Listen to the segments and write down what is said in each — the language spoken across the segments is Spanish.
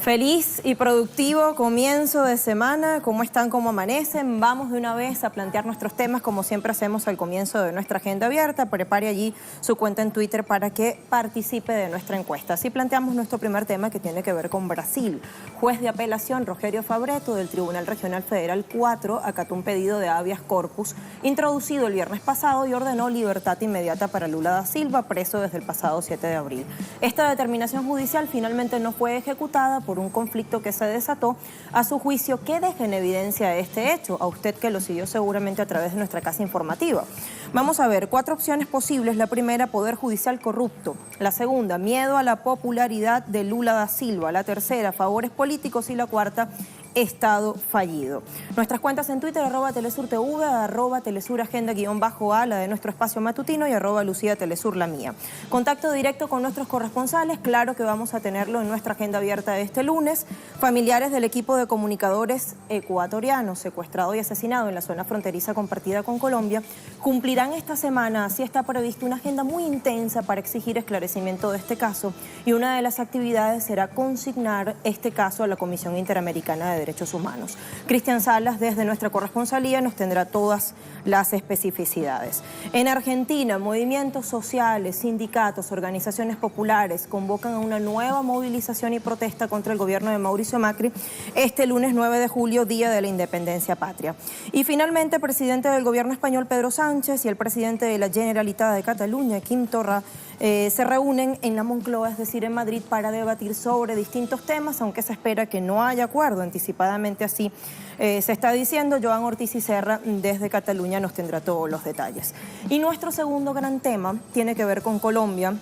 Feliz y productivo comienzo de semana. ¿Cómo están? ¿Cómo amanecen? Vamos de una vez a plantear nuestros temas como siempre hacemos al comienzo de nuestra agenda abierta. Prepare allí su cuenta en Twitter para que participe de nuestra encuesta. Así planteamos nuestro primer tema, que tiene que ver con Brasil. Juez de apelación Rogério Fabretto del Tribunal Regional Federal 4 acató un pedido de habeas corpus introducido el viernes pasado y ordenó libertad inmediata para Lula da Silva, preso desde el pasado 7 de abril. Esta determinación judicial finalmente no fue ejecutada por un conflicto que se desató. A su juicio, ¿qué deja en evidencia este hecho? A usted que lo siguió seguramente a través de nuestra casa informativa. Vamos a ver 4 opciones posibles. La primera, poder judicial corrupto. La segunda, miedo a la popularidad de Lula da Silva. La tercera, favores políticos. Y la cuarta, Estado fallido. Nuestras cuentas en Twitter, @TelesurTV, @TelesurAgenda_A, la de nuestro espacio matutino, y @LuciaTelesur, la mía. Contacto directo con nuestros corresponsales, claro que vamos a tenerlo en nuestra agenda abierta de este lunes. Familiares del equipo de comunicadores ecuatorianos secuestrado y asesinado en la zona fronteriza compartida con Colombia cumplirán esta semana, así está previsto, una agenda muy intensa para exigir esclarecimiento de este caso, y una de las actividades será consignar este caso a la Comisión Interamericana de Derechos Humanos. Cristian Salas, desde nuestra corresponsalía, nos tendrá todas las especificidades. En Argentina, movimientos sociales, sindicatos, organizaciones populares convocan a una nueva movilización y protesta contra el gobierno de Mauricio Macri este lunes 9 de julio, Día de la Independencia Patria. Y finalmente, el presidente del gobierno español, Pedro Sánchez, y el presidente de la Generalitat de Cataluña, Quim Torra, se reúnen en la Moncloa, es decir, en Madrid, para debatir sobre distintos temas, aunque se espera que no haya acuerdo anticipadamente, así se está diciendo. Joan Ortiz y Serra, desde Cataluña, nos tendrá todos los detalles. Y nuestro segundo gran tema tiene que ver con Colombia.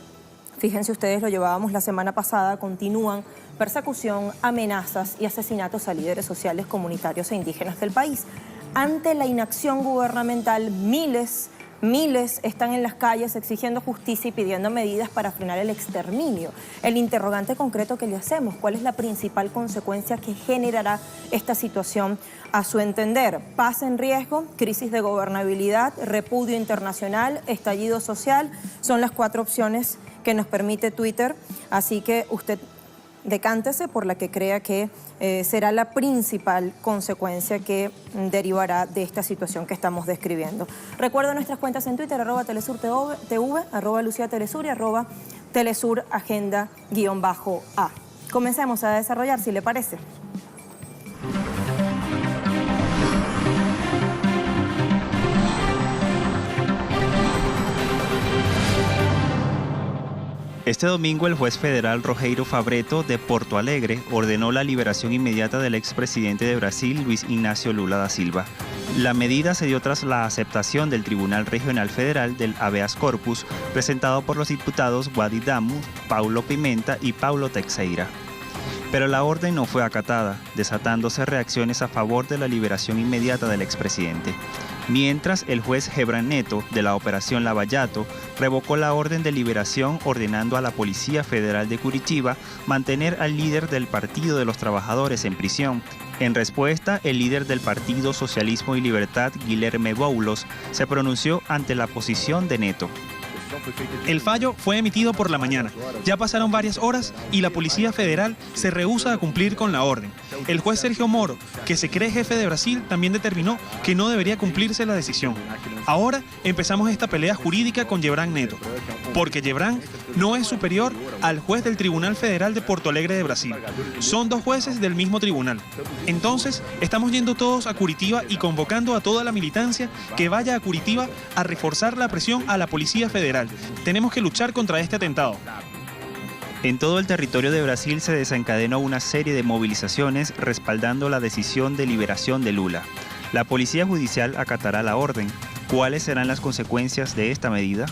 Fíjense ustedes, lo llevábamos la semana pasada, continúan persecución, amenazas y asesinatos a líderes sociales, comunitarios e indígenas del país. Ante la inacción gubernamental, miles están en las calles exigiendo justicia y pidiendo medidas para frenar el exterminio. El interrogante concreto que le hacemos: ¿cuál es la principal consecuencia que generará esta situación a su entender? Paz en riesgo, crisis de gobernabilidad, repudio internacional, estallido social, son las 4 opciones que nos permite Twitter, así que usted decántese por la que crea que será la principal consecuencia que derivará de esta situación que estamos describiendo. Recuerda nuestras cuentas en Twitter, @TelesurTV, @LuciaTelesur y @TelesurAgenda_A. Comencemos a desarrollar, si le parece. Este domingo, el juez federal Rogério Fabretto de Porto Alegre ordenó la liberación inmediata del expresidente de Brasil, Luis Ignacio Lula da Silva. La medida se dio tras la aceptación del Tribunal Regional Federal del habeas corpus presentado por los diputados Guadi Damu, Paulo Pimenta y Paulo Teixeira. Pero la orden no fue acatada, desatándose reacciones a favor de la liberación inmediata del expresidente. Mientras, el juez Gebran Neto, de la Operación Lavallato, revocó la orden de liberación, ordenando a la Policía Federal de Curitiba mantener al líder del Partido de los Trabajadores en prisión. En respuesta, el líder del Partido Socialismo y Libertad, Guilherme Boulos, se pronunció ante la posición de Neto. El fallo fue emitido por la mañana. Ya pasaron varias horas y la Policía Federal se rehúsa a cumplir con la orden. El juez Sergio Moro, que se cree jefe de Brasil, también determinó que no debería cumplirse la decisión. Ahora empezamos esta pelea jurídica con Gebran Neto, porque Gebran no es superior al juez del Tribunal Federal de Porto Alegre de Brasil. Son 2 jueces del mismo tribunal. Entonces, estamos yendo todos a Curitiba y convocando a toda la militancia que vaya a Curitiba a reforzar la presión a la Policía Federal. Tenemos que luchar contra este atentado. En todo el territorio de Brasil se desencadenó una serie de movilizaciones respaldando la decisión de liberación de Lula. La Policía Judicial acatará la orden. ¿Cuáles serán las consecuencias de esta medida?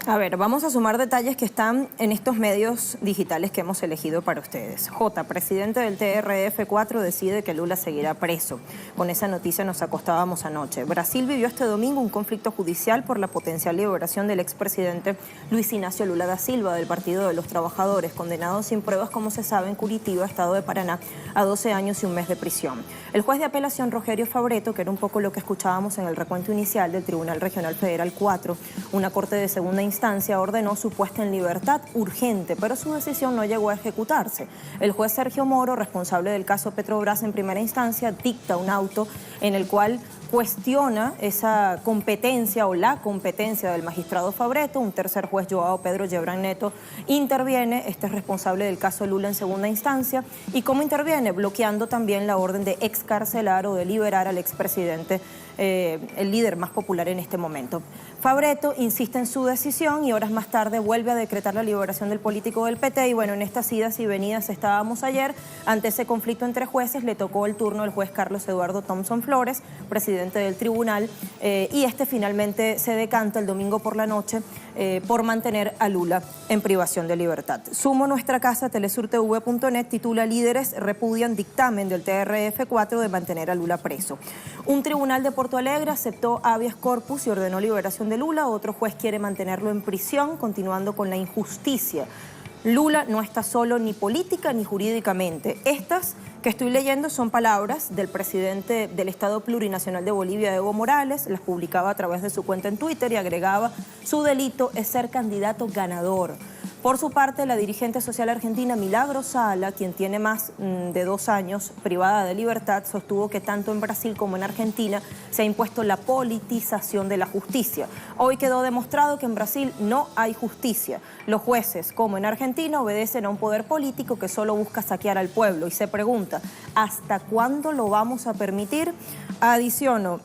A ver, vamos a sumar detalles que están en estos medios digitales que hemos elegido para ustedes. Presidente del TRF4, decide que Lula seguirá preso. Con esa noticia nos acostábamos anoche. Brasil vivió este domingo un conflicto judicial por la potencial liberación del expresidente Luis Ignacio Lula da Silva del Partido de los Trabajadores, condenado sin pruebas, como se sabe, en Curitiba, estado de Paraná, a 12 años y un mes de prisión. El juez de apelación Rogério Fabretto, que era un poco lo que escuchábamos en el recuento inicial del Tribunal Regional Federal 4, una corte de segunda instancia, instancia ordenó su puesta en libertad urgente, pero su decisión no llegó a ejecutarse. El juez Sergio Moro, responsable del caso Petrobras en primera instancia, dicta un auto en el cual cuestiona esa competencia o la competencia del magistrado Fabretto. Un tercer juez, Joao Pedro Gebran Neto, interviene. Este es responsable del caso Lula en segunda instancia. ¿Y cómo interviene? Bloqueando también la orden de excarcelar o de liberar al expresidente, el líder más popular en este momento. Fabretto insiste en su decisión y horas más tarde vuelve a decretar la liberación del político del PT. Y bueno, en estas idas y venidas estábamos ayer. Ante ese conflicto entre jueces le tocó el turno al juez Carlos Eduardo Thompson Flores, presidente del tribunal, y este finalmente se decanta el domingo por la noche por mantener a Lula en privación de libertad. Sumo Nuestra Casa, telesurtv.net, titula: líderes repudian dictamen del TRF4 de mantener a Lula preso. Un tribunal de Porto Alegre aceptó habeas corpus y ordenó liberación de Lula. Otro juez quiere mantenerlo en prisión, continuando con la injusticia. Lula no está solo ni política ni jurídicamente. Estas que estoy leyendo son palabras del presidente del Estado Plurinacional de Bolivia, Evo Morales. Las publicaba a través de su cuenta en Twitter y agregaba: su delito es ser candidato ganador. Por su parte, la dirigente social argentina Milagro Sala, quien tiene más de 2 años privada de libertad, sostuvo que tanto en Brasil como en Argentina se ha impuesto la politización de la justicia. Hoy quedó demostrado que en Brasil no hay justicia. Los jueces, como en Argentina, obedecen a un poder político que solo busca saquear al pueblo. Y se pregunta, ¿hasta cuándo lo vamos a permitir? Adiciono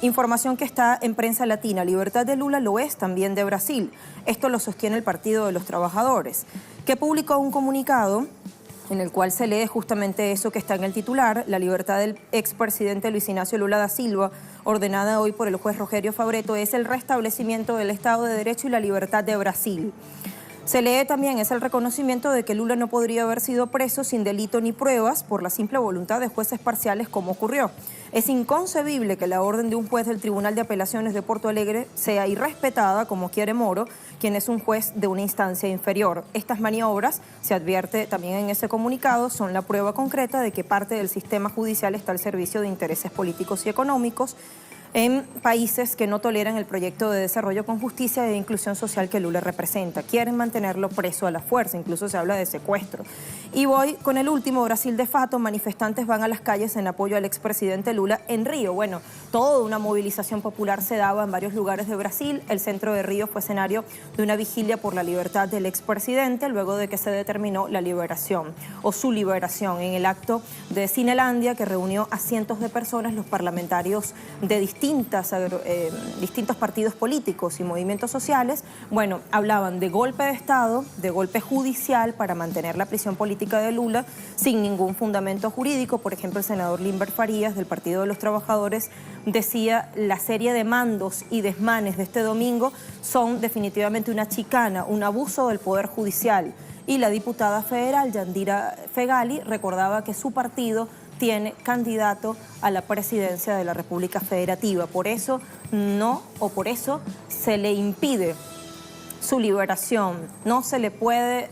información que está en Prensa Latina: libertad de Lula lo es también de Brasil. Esto lo sostiene el Partido de los Trabajadores, que publicó un comunicado en el cual se lee justamente eso que está en el titular: la libertad del expresidente Luis Ignacio Lula da Silva, ordenada hoy por el juez Rogério Fabretto, es el restablecimiento del Estado de Derecho y la libertad de Brasil. Se lee también: es el reconocimiento de que Lula no podría haber sido preso sin delito ni pruebas por la simple voluntad de jueces parciales, como ocurrió. Es inconcebible que la orden de un juez del Tribunal de Apelaciones de Porto Alegre sea irrespetada, como quiere Moro, quien es un juez de una instancia inferior. Estas maniobras, se advierte también en ese comunicado, son la prueba concreta de que parte del sistema judicial está al servicio de intereses políticos y económicos en países que no toleran el proyecto de desarrollo con justicia e inclusión social que Lula representa. Quieren mantenerlo preso a la fuerza, incluso se habla de secuestro. Y voy con el último: Brasil de fato, manifestantes van a las calles en apoyo al expresidente Lula en Río. Bueno, toda una movilización popular se daba en varios lugares de Brasil. El centro de Río fue escenario de una vigilia por la libertad del expresidente, luego de que se determinó la liberación o su liberación. En el acto de Cinelandia, que reunió a cientos de personas, los parlamentarios de distintos partidos políticos y movimientos sociales, bueno, hablaban de golpe de Estado, de golpe judicial para mantener la prisión política de Lula sin ningún fundamento jurídico. Por ejemplo, el senador Limber Farías, del Partido de los Trabajadores, decía: la serie de mandos y desmanes de este domingo son definitivamente una chicana, un abuso del Poder Judicial. Y la diputada federal Yandira Fegali recordaba que su partido tiene candidato a la presidencia de la República Federativa. Por eso se le impide su liberación. No se le puede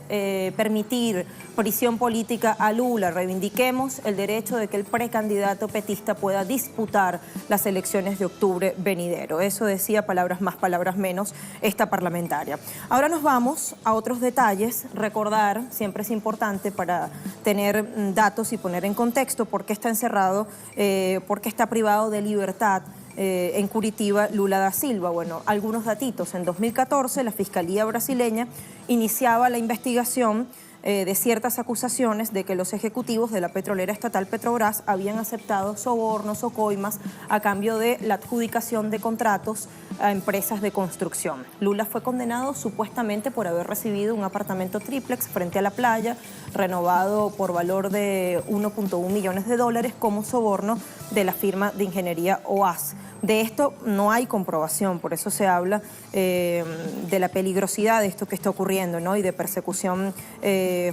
permitir prisión política a Lula. Reivindiquemos el derecho de que el precandidato petista pueda disputar las elecciones de octubre venidero. Eso decía, palabras más, palabras menos, esta parlamentaria. Ahora nos vamos a otros detalles. Recordar, siempre es importante para tener datos y poner en contexto por qué está encerrado, por qué está privado de libertad en Curitiba Lula da Silva. Bueno, algunos datitos. En 2014 la Fiscalía brasileña iniciaba la investigación de ciertas acusaciones de que los ejecutivos de la petrolera estatal Petrobras habían aceptado sobornos o coimas a cambio de la adjudicación de contratos a empresas de construcción. Lula fue condenado supuestamente por haber recibido un apartamento triplex frente a la playa, renovado por valor de 1.1 millones de dólares como soborno de la firma de ingeniería OAS. De esto no hay comprobación, por eso se habla de la peligrosidad de esto que está ocurriendo, ¿no? Y de persecución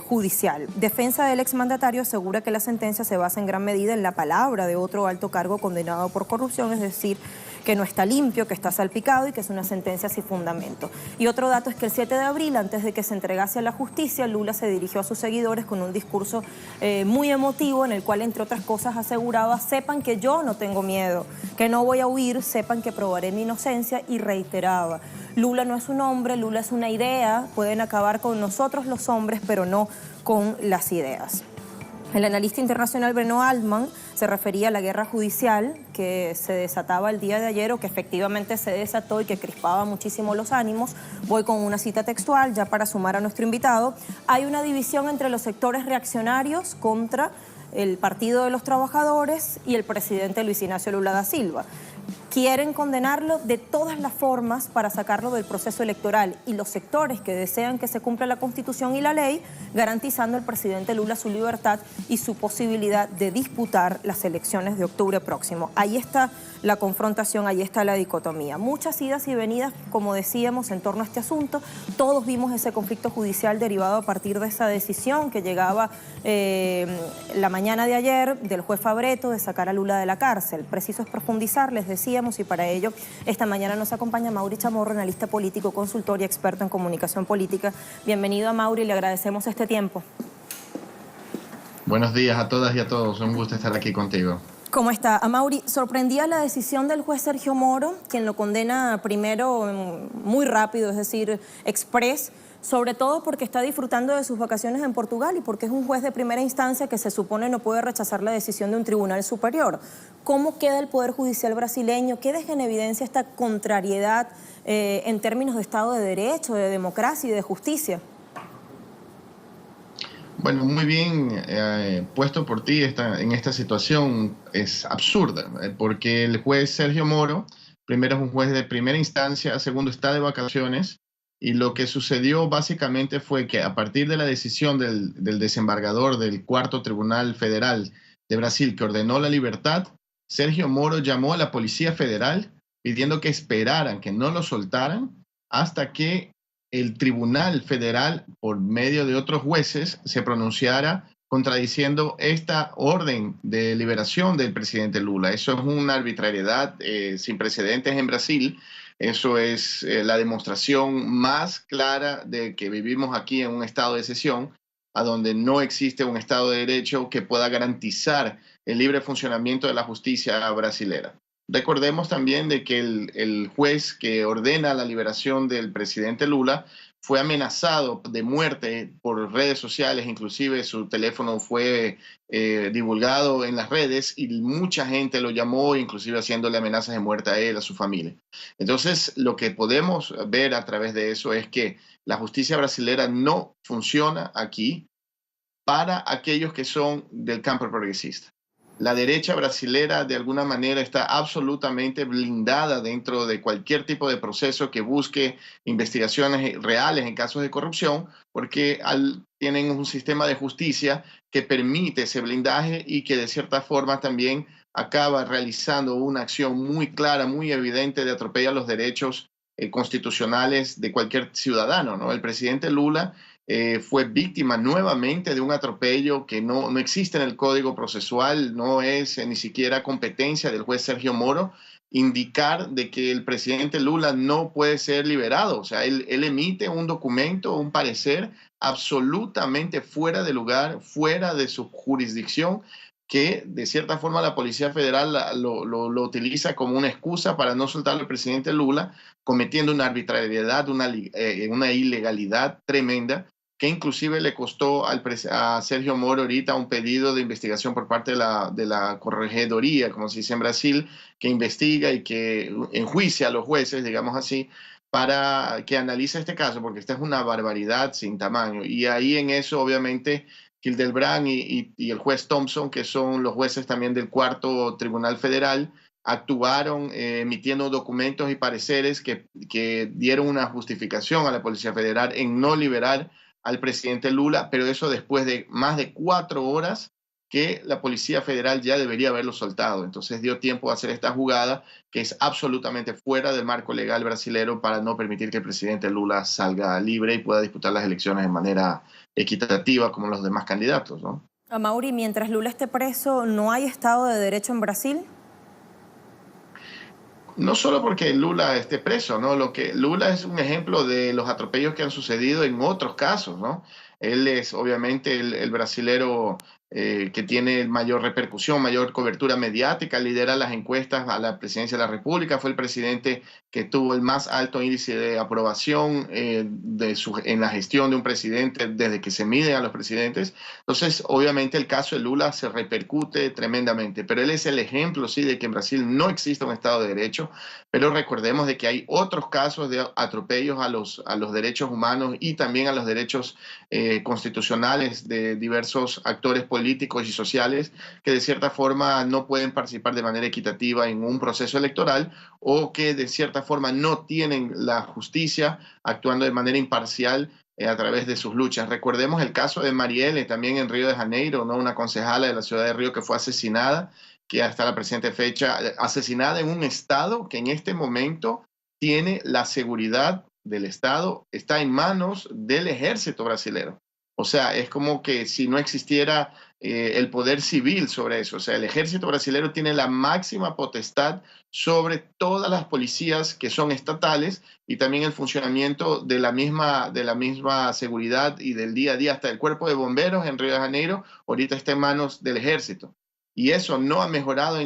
judicial. Defensa del exmandatario asegura que la sentencia se basa en gran medida en la palabra de otro alto cargo condenado por corrupción, es decir, que no está limpio, que está salpicado y que es una sentencia sin fundamento. Y otro dato es que el 7 de abril, antes de que se entregase a la justicia, Lula se dirigió a sus seguidores con un discurso muy emotivo en el cual, entre otras cosas, aseguraba: sepan que yo no tengo miedo, que no voy a huir, sepan que probaré mi inocencia, y reiteraba: Lula no es un hombre, Lula es una idea, pueden acabar con nosotros los hombres, pero no con las ideas. El analista internacional Bruno Altman se refería a la guerra judicial que se desataba el día de ayer, o que efectivamente se desató y que crispaba muchísimo los ánimos. Voy con una cita textual ya para sumar a nuestro invitado. Hay una división entre los sectores reaccionarios contra el Partido de los Trabajadores y el presidente Luis Ignacio Lula da Silva. Quieren condenarlo de todas las formas para sacarlo del proceso electoral, y los sectores que desean que se cumpla la Constitución y la ley, garantizando al presidente Lula su libertad y su posibilidad de disputar las elecciones de octubre próximo. Ahí está la confrontación, ahí está la dicotomía. Muchas idas y venidas, como decíamos, en torno a este asunto. Todos vimos ese conflicto judicial derivado a partir de esa decisión que llegaba la mañana de ayer del juez Fabretto de sacar a Lula de la cárcel. Preciso es profundizar, les decíamos, y para ello esta mañana nos acompaña Mauri Chamorro, analista político, consultor y experto en comunicación política. Bienvenido, a Mauri, le agradecemos este tiempo. Buenos días a todas y a todos, un gusto estar aquí contigo. ¿Cómo está? Amaury, sorprendía la decisión del juez Sergio Moro, quien lo condena primero muy rápido, es decir, express, sobre todo porque está disfrutando de sus vacaciones en Portugal y porque es un juez de primera instancia que se supone no puede rechazar la decisión de un tribunal superior. ¿Cómo queda el Poder Judicial brasileño? ¿Qué deja en evidencia esta contrariedad en términos de Estado de Derecho, de democracia y de justicia? Bueno, muy bien puesto por ti. En esta situación es absurda, porque el juez Sergio Moro, primero es un juez de primera instancia, segundo está de vacaciones, y lo que sucedió básicamente fue que a partir de la decisión del desembargador del Cuarto Tribunal Federal de Brasil, que ordenó la libertad, Sergio Moro llamó a la Policía Federal pidiendo que esperaran, que no lo soltaran, hasta que el Tribunal Federal, por medio de otros jueces, se pronunciara contradiciendo esta orden de liberación del presidente Lula. Eso es una arbitrariedad sin precedentes en Brasil. Eso es la demostración más clara de que vivimos aquí en un estado de excepción, a donde no existe un Estado de Derecho que pueda garantizar el libre funcionamiento de la justicia brasilera. Recordemos también de que el juez que ordena la liberación del presidente Lula fue amenazado de muerte por redes sociales, inclusive su teléfono fue divulgado en las redes y mucha gente lo llamó, inclusive haciéndole amenazas de muerte a él, a su familia. Entonces, lo que podemos ver a través de eso es que la justicia brasilera no funciona aquí para aquellos que son del campo progresista. La derecha brasilera de alguna manera está absolutamente blindada dentro de cualquier tipo de proceso que busque investigaciones reales en casos de corrupción, porque tienen un sistema de justicia que permite ese blindaje y que de cierta forma también acaba realizando una acción muy clara, muy evidente de atropellar los derechos constitucionales de cualquier ciudadano, ¿no? El presidente Lula fue víctima nuevamente de un atropello que no existe en el Código Procesual, no es ni siquiera competencia del juez Sergio Moro indicar de que el presidente Lula no puede ser liberado. O sea, él emite un documento, un parecer absolutamente fuera de lugar, fuera de su jurisdicción, que de cierta forma la Policía Federal lo utiliza como una excusa para no soltar al presidente Lula, cometiendo una arbitrariedad, una ilegalidad tremenda, que inclusive le costó a Sergio Moro ahorita un pedido de investigación por parte de la Corregedoría, como se dice en Brasil, que investiga y que enjuicia a los jueces, digamos así, para que analice este caso, porque esta es una barbaridad sin tamaño. Y ahí en eso, obviamente, Hildebrand y el juez Thompson, que son los jueces también del Cuarto Tribunal Federal, actuaron emitiendo documentos y pareceres que dieron una justificación a la Policía Federal en no liberar al presidente Lula, pero eso después de más de 4 horas que la Policía Federal ya debería haberlo soltado. Entonces dio tiempo a hacer esta jugada que es absolutamente fuera del marco legal brasilero para no permitir que el presidente Lula salga libre y pueda disputar las elecciones de manera equitativa como los demás candidatos, ¿no? Amaury, mientras Lula esté preso, ¿no hay Estado de Derecho en Brasil? No solo porque Lula esté preso, ¿no? Lula es un ejemplo de los atropellos que han sucedido en otros casos, ¿no? Él es obviamente el brasilero que tiene mayor repercusión, mayor cobertura mediática, lidera las encuestas a la presidencia de la República, fue el presidente que tuvo el más alto índice de aprobación en la gestión de un presidente desde que se miden a los presidentes. Entonces, obviamente el caso de Lula se repercute tremendamente, pero él es el ejemplo, sí, de que en Brasil no existe un Estado de Derecho, pero recordemos de que hay otros casos de atropellos a los derechos humanos y también a los derechos constitucionales de diversos actores políticos y sociales que de cierta forma no pueden participar de manera equitativa en un proceso electoral o que de cierta forma no tienen la justicia actuando de manera imparcial a través de sus luchas. Recordemos el caso de Marielle, también en Río de Janeiro, ¿no? Una concejala de la ciudad de Río que fue asesinada, que hasta la presente fecha, asesinada en un estado que en este momento tiene la seguridad del Estado, está en manos del ejército brasilero. O sea, es como que si no existiera el poder civil sobre eso. O sea, el ejército brasilero tiene la máxima potestad sobre todas las policías que son estatales y también el funcionamiento de la misma seguridad y del día a día. Hasta el cuerpo de bomberos en Río de Janeiro ahorita está en manos del ejército. Y eso no ha mejorado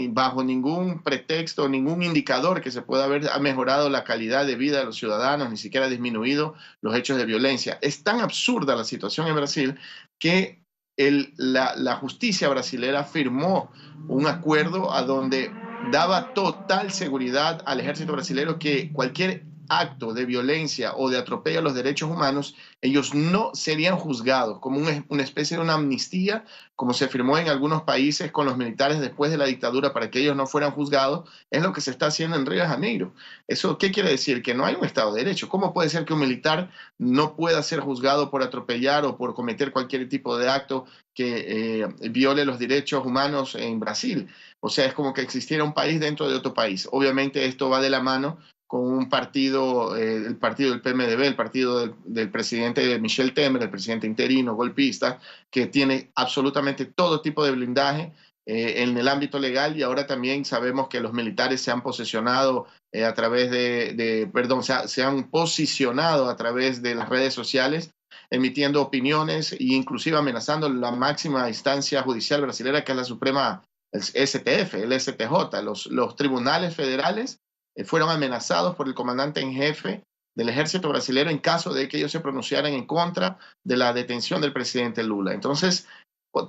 bajo ningún pretexto, ningún indicador que se pueda ver, ha mejorado la calidad de vida de los ciudadanos, ni siquiera ha disminuido los hechos de violencia. Es tan absurda la situación en Brasil que la justicia brasilera firmó un acuerdo a donde daba total seguridad al ejército brasileño que cualquier acto de violencia o de atropello a los derechos humanos, ellos no serían juzgados, como una especie de una amnistía, como se firmó en algunos países con los militares después de la dictadura para que ellos no fueran juzgados, es lo que se está haciendo en Río de Janeiro. ¿Eso qué quiere decir? Que no hay un Estado de Derecho. ¿Cómo puede ser que un militar no pueda ser juzgado por atropellar o por cometer cualquier tipo de acto que viole los derechos humanos en Brasil? O sea, es como que existiera un país dentro de otro país. Obviamente esto va de la mano con un partido, el partido del PMDB, el partido del presidente Michel Temer, el presidente interino, golpista, que tiene absolutamente todo tipo de blindaje en el ámbito legal, y ahora también sabemos que los militares se han posesionado a través se han posicionado a través de las redes sociales, emitiendo opiniones e inclusive amenazando la máxima instancia judicial brasileña, que es la Suprema, el STF, el STJ, los tribunales federales fueron amenazados por el comandante en jefe del ejército brasileño en caso de que ellos se pronunciaran en contra de la detención del presidente Lula. Entonces,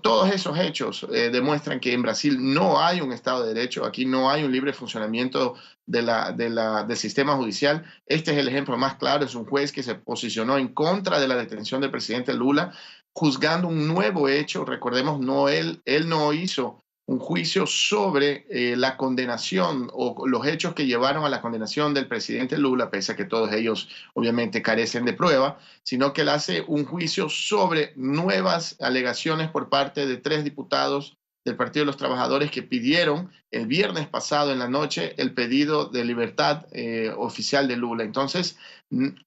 todos esos hechos demuestran que en Brasil no hay un Estado de Derecho, aquí no hay un libre funcionamiento del sistema judicial. Este es el ejemplo más claro, es un juez que se posicionó en contra de la detención del presidente Lula, juzgando un nuevo hecho. Recordemos, él no hizo un juicio sobre la condenación o los hechos que llevaron a la condenación del presidente Lula, pese a que todos ellos obviamente carecen de prueba, sino que él hace un juicio sobre nuevas alegaciones por parte de 3 diputados del Partido de los Trabajadores que pidieron el viernes pasado en la noche el pedido de libertad oficial de Lula. Entonces,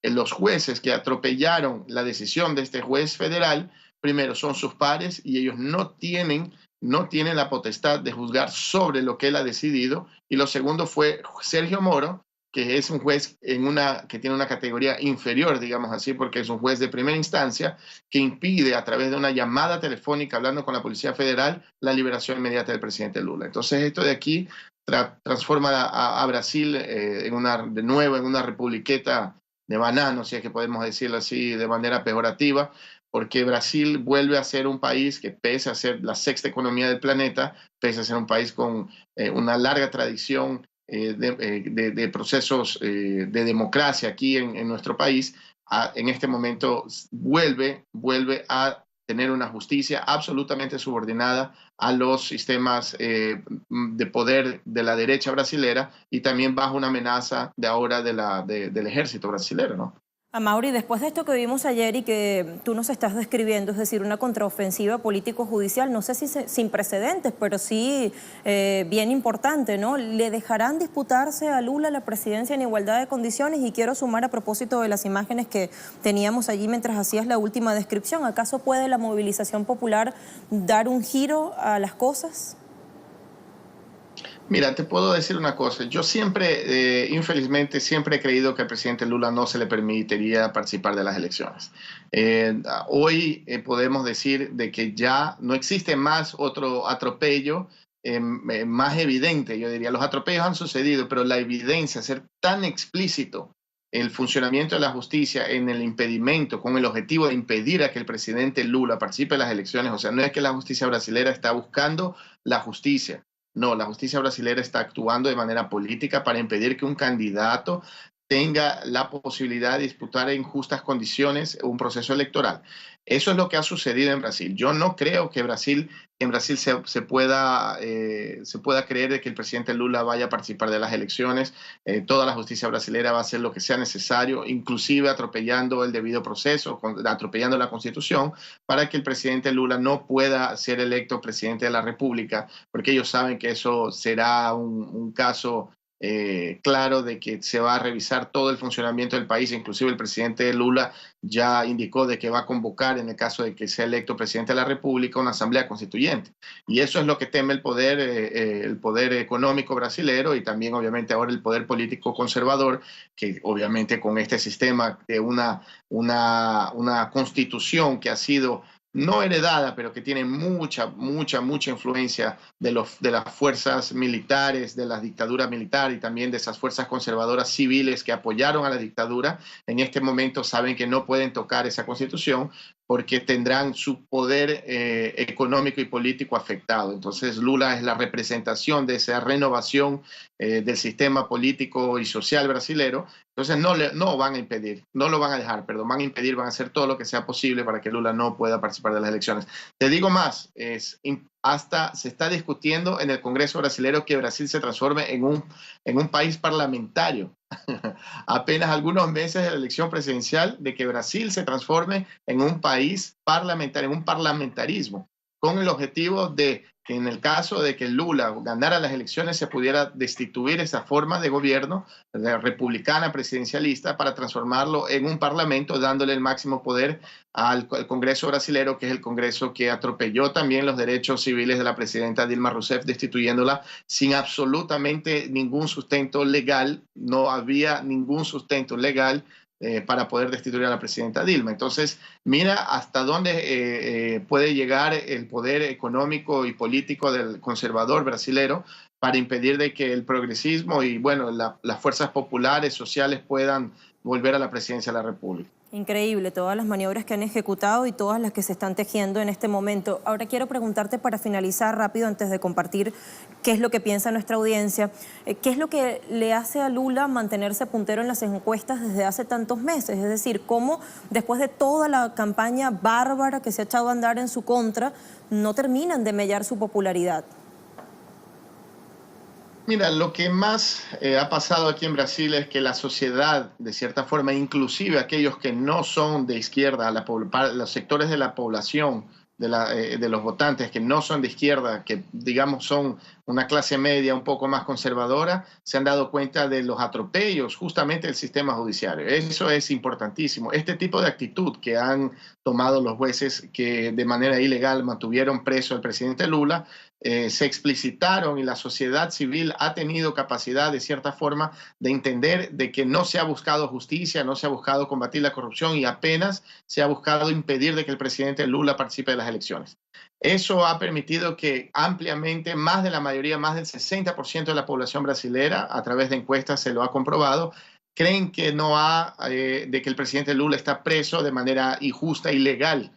los jueces que atropellaron la decisión de este juez federal, primero son sus pares y ellos no tienen la potestad de juzgar sobre lo que él ha decidido. Y lo segundo fue Sergio Moro, que es un juez que tiene una categoría inferior, digamos así, porque es un juez de primera instancia que impide a través de una llamada telefónica hablando con la Policía Federal la liberación inmediata del presidente Lula. Entonces esto de aquí transforma a Brasil de nuevo en una republiqueta de bananos, si es que podemos decirlo así de manera pejorativa, porque Brasil vuelve a ser un país que, pese a ser la 6ª economía del planeta, pese a ser un país con una larga tradición de procesos de democracia aquí en nuestro país, en este momento vuelve a tener una justicia absolutamente subordinada a los sistemas de poder de la derecha brasilera y también bajo una amenaza de ahora del ejército brasilero, ¿no? Amaury, después de esto que vimos ayer y que tú nos estás describiendo, es decir, una contraofensiva político-judicial, no sé si sin precedentes, pero sí bien importante, ¿no? ¿Le dejarán disputarse a Lula la presidencia en igualdad de condiciones? Y quiero sumar a propósito de las imágenes que teníamos allí mientras hacías la última descripción. ¿Acaso puede la movilización popular dar un giro a las cosas? Mira, te puedo decir una cosa. Yo siempre, infelizmente, siempre he creído que al presidente Lula no se le permitiría participar de las elecciones. Hoy podemos decir de que ya no existe más otro atropello más evidente, yo diría. Los atropellos han sucedido, pero la evidencia, ser tan explícito el funcionamiento de la justicia en el impedimento, con el objetivo de impedir a que el presidente Lula participe en las elecciones. O sea, no es que la justicia brasilera está buscando la justicia. No, la justicia brasilera está actuando de manera política para impedir que un candidato tenga la posibilidad de disputar en justas condiciones un proceso electoral. Eso es lo que ha sucedido en Brasil. Yo no creo que en Brasil se pueda creer de que el presidente Lula vaya a participar de las elecciones. Toda la justicia brasilera va a hacer lo que sea necesario, inclusive atropellando el debido proceso, atropellando la Constitución, para que el presidente Lula no pueda ser electo presidente de la República, porque ellos saben que eso será un caso claro de que se va a revisar todo el funcionamiento del país. Inclusive el presidente Lula ya indicó de que va a convocar, en el caso de que sea electo presidente de la República, una asamblea constituyente. Y eso es lo que teme el poder económico brasilero, y también obviamente ahora el poder político conservador, que obviamente con este sistema de una constitución que ha sido no heredada, pero que tiene mucha influencia de las fuerzas militares, de la dictadura militar, y también de esas fuerzas conservadoras civiles que apoyaron a la dictadura. En este momento saben que no pueden tocar esa constitución porque tendrán su poder económico y político afectado. Entonces Lula es la representación de esa renovación del sistema político y social brasilero. Entonces no van a impedir, no lo van a dejar, perdón, van a impedir, van a hacer todo lo que sea posible para que Lula no pueda participar de las elecciones. Te digo más, hasta se está discutiendo en el Congreso brasilero que Brasil se transforme en un país parlamentario. Apenas algunos meses de la elección presidencial, de que Brasil se transforme en un país parlamentario, en un parlamentarismo, con el objetivo de que en el caso de que Lula ganara las elecciones se pudiera destituir esa forma de gobierno republicana presidencialista para transformarlo en un parlamento, dándole el máximo poder al Congreso brasilero, que es el Congreso que atropelló también los derechos civiles de la presidenta Dilma Rousseff, destituyéndola sin absolutamente ningún sustento legal. No había ningún sustento legal para poder destituir a la presidenta Dilma. Entonces, mira hasta dónde puede llegar el poder económico y político del conservador brasilero para impedir de que el progresismo y, bueno, las fuerzas populares, sociales puedan volver a la presidencia de la República. Increíble, todas las maniobras que han ejecutado y todas las que se están tejiendo en este momento. Ahora quiero preguntarte, para finalizar rápido, antes de compartir qué es lo que piensa nuestra audiencia, ¿qué es lo que le hace a Lula mantenerse puntero en las encuestas desde hace tantos meses? Es decir, ¿cómo después de toda la campaña bárbara que se ha echado a andar en su contra, no terminan de mellar su popularidad? Mira, lo que más ha pasado aquí en Brasil es que la sociedad, de cierta forma, inclusive aquellos que no son de izquierda, los sectores de la población, de los votantes que no son de izquierda, que digamos son una clase media un poco más conservadora, se han dado cuenta de los atropellos justamente del sistema judiciario. Eso es importantísimo. Este tipo de actitud que han tomado los jueces que de manera ilegal mantuvieron preso al presidente Lula, se explicitaron, y la sociedad civil ha tenido capacidad de cierta forma de entender de que no se ha buscado justicia, no se ha buscado combatir la corrupción, y apenas se ha buscado impedir de que el presidente Lula participe de las elecciones. Eso ha permitido que ampliamente, más de la mayoría, más del 60% de la población brasilera, a través de encuestas se lo ha comprobado, creen que de que el presidente Lula está preso de manera injusta, ilegal.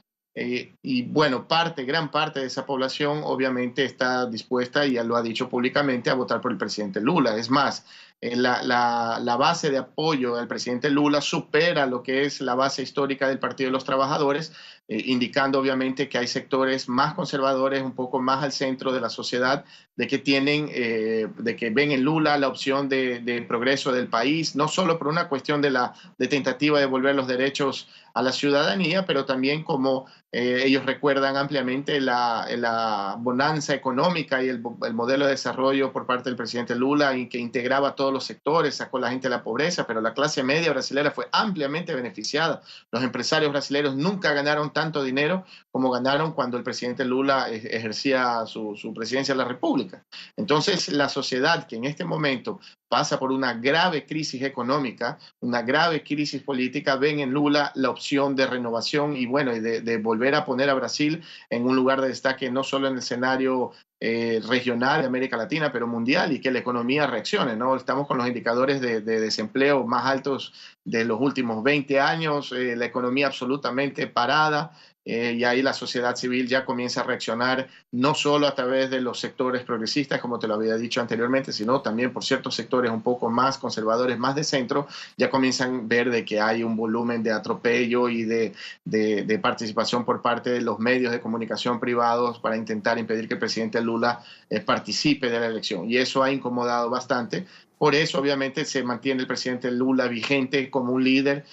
Y bueno, gran parte de esa población obviamente está dispuesta, y ya lo ha dicho públicamente, a votar por el presidente Lula. Es más, la base de apoyo al presidente Lula supera lo que es la base histórica del Partido de los Trabajadores, indicando obviamente que hay sectores más conservadores, un poco más al centro de la sociedad, de que ven en Lula la opción de progreso del país, no solo por una cuestión de tentativa de devolver los derechos a la ciudadanía, pero también como Ellos recuerdan ampliamente la bonanza económica y el modelo de desarrollo por parte del presidente Lula, y que integraba a todos los sectores, sacó a la gente de la pobreza, pero la clase media brasileña fue ampliamente beneficiada. Los empresarios brasileños nunca ganaron tanto dinero como ganaron cuando el presidente Lula ejercía su presidencia de la República. Entonces, la sociedad que en este momento pasa por una grave crisis económica, una grave crisis política, ven en Lula la opción de renovación y bueno, de volver a poner a Brasil en un lugar de destaque, no solo en el escenario regional de América Latina, pero mundial, y que la economía reaccione, ¿no? Estamos con los indicadores de desempleo más altos de los últimos 20 años, la economía absolutamente parada. Y ahí la sociedad civil ya comienza a reaccionar, no solo a través de los sectores progresistas, como te lo había dicho anteriormente, sino también por ciertos sectores un poco más conservadores, más de centro, ya comienzan a ver de que hay un volumen de atropello y de participación por parte de los medios de comunicación privados para intentar impedir que el presidente Lula participe de la elección. Y eso ha incomodado bastante. Por eso, obviamente, se mantiene el presidente Lula vigente como un líder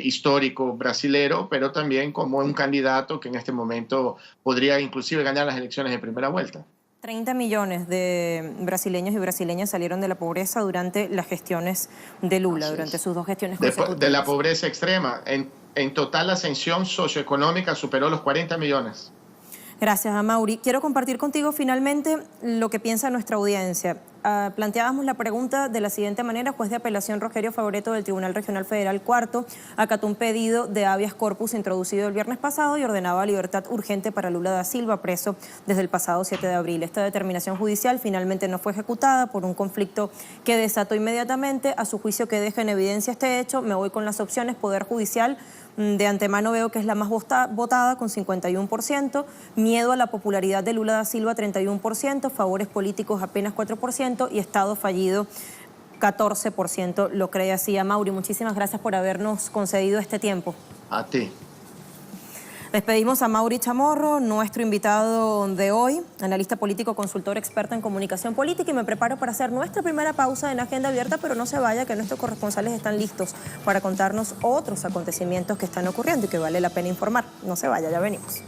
histórico brasilero, pero también como un candidato que en este momento podría inclusive ganar las elecciones en primera vuelta. 30 millones de brasileños y brasileñas salieron de la pobreza durante las gestiones de Lula, durante sus 2 gestiones consecutivas. De la pobreza extrema. En total, la ascensión socioeconómica superó los 40 millones. Gracias, Amaury. Quiero compartir contigo finalmente lo que piensa nuestra audiencia. Planteábamos la pregunta de la siguiente manera: juez de apelación Rogerio Fabretto del Tribunal Regional Federal IV acató un pedido de habeas corpus introducido el viernes pasado y ordenaba libertad urgente para Lula da Silva, preso desde el pasado 7 de abril. Esta determinación judicial finalmente no fue ejecutada por un conflicto que desató inmediatamente. A su juicio, que deja en evidencia este hecho, me voy con las opciones. Poder Judicial, de antemano veo que es la más votada con 51%, miedo a la popularidad de Lula da Silva 31%, favores políticos apenas 4% y Estado fallido 14%, lo cree así. Amaury, muchísimas gracias por habernos concedido este tiempo. A ti. Despedimos a Amaury Chamorro, nuestro invitado de hoy, analista político, consultor, experto en comunicación política, y me preparo para hacer nuestra primera pausa en Agenda Abierta, pero no se vaya, que nuestros corresponsales están listos para contarnos otros acontecimientos que están ocurriendo y que vale la pena informar. No se vaya, ya venimos.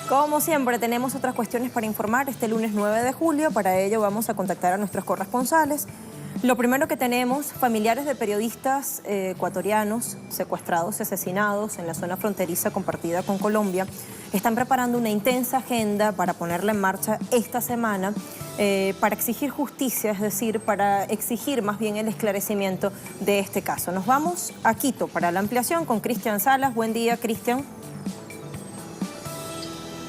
Como siempre, tenemos otras cuestiones para informar este lunes 9 de julio. Para ello vamos a contactar a nuestros corresponsales. Lo primero que tenemos: familiares de periodistas ecuatorianos secuestrados y asesinados en la zona fronteriza compartida con Colombia están preparando una intensa agenda para ponerla en marcha esta semana para exigir justicia, es decir, para exigir más bien el esclarecimiento de este caso. Nos vamos a Quito para la ampliación con Cristian Salas. Buen día, Cristian.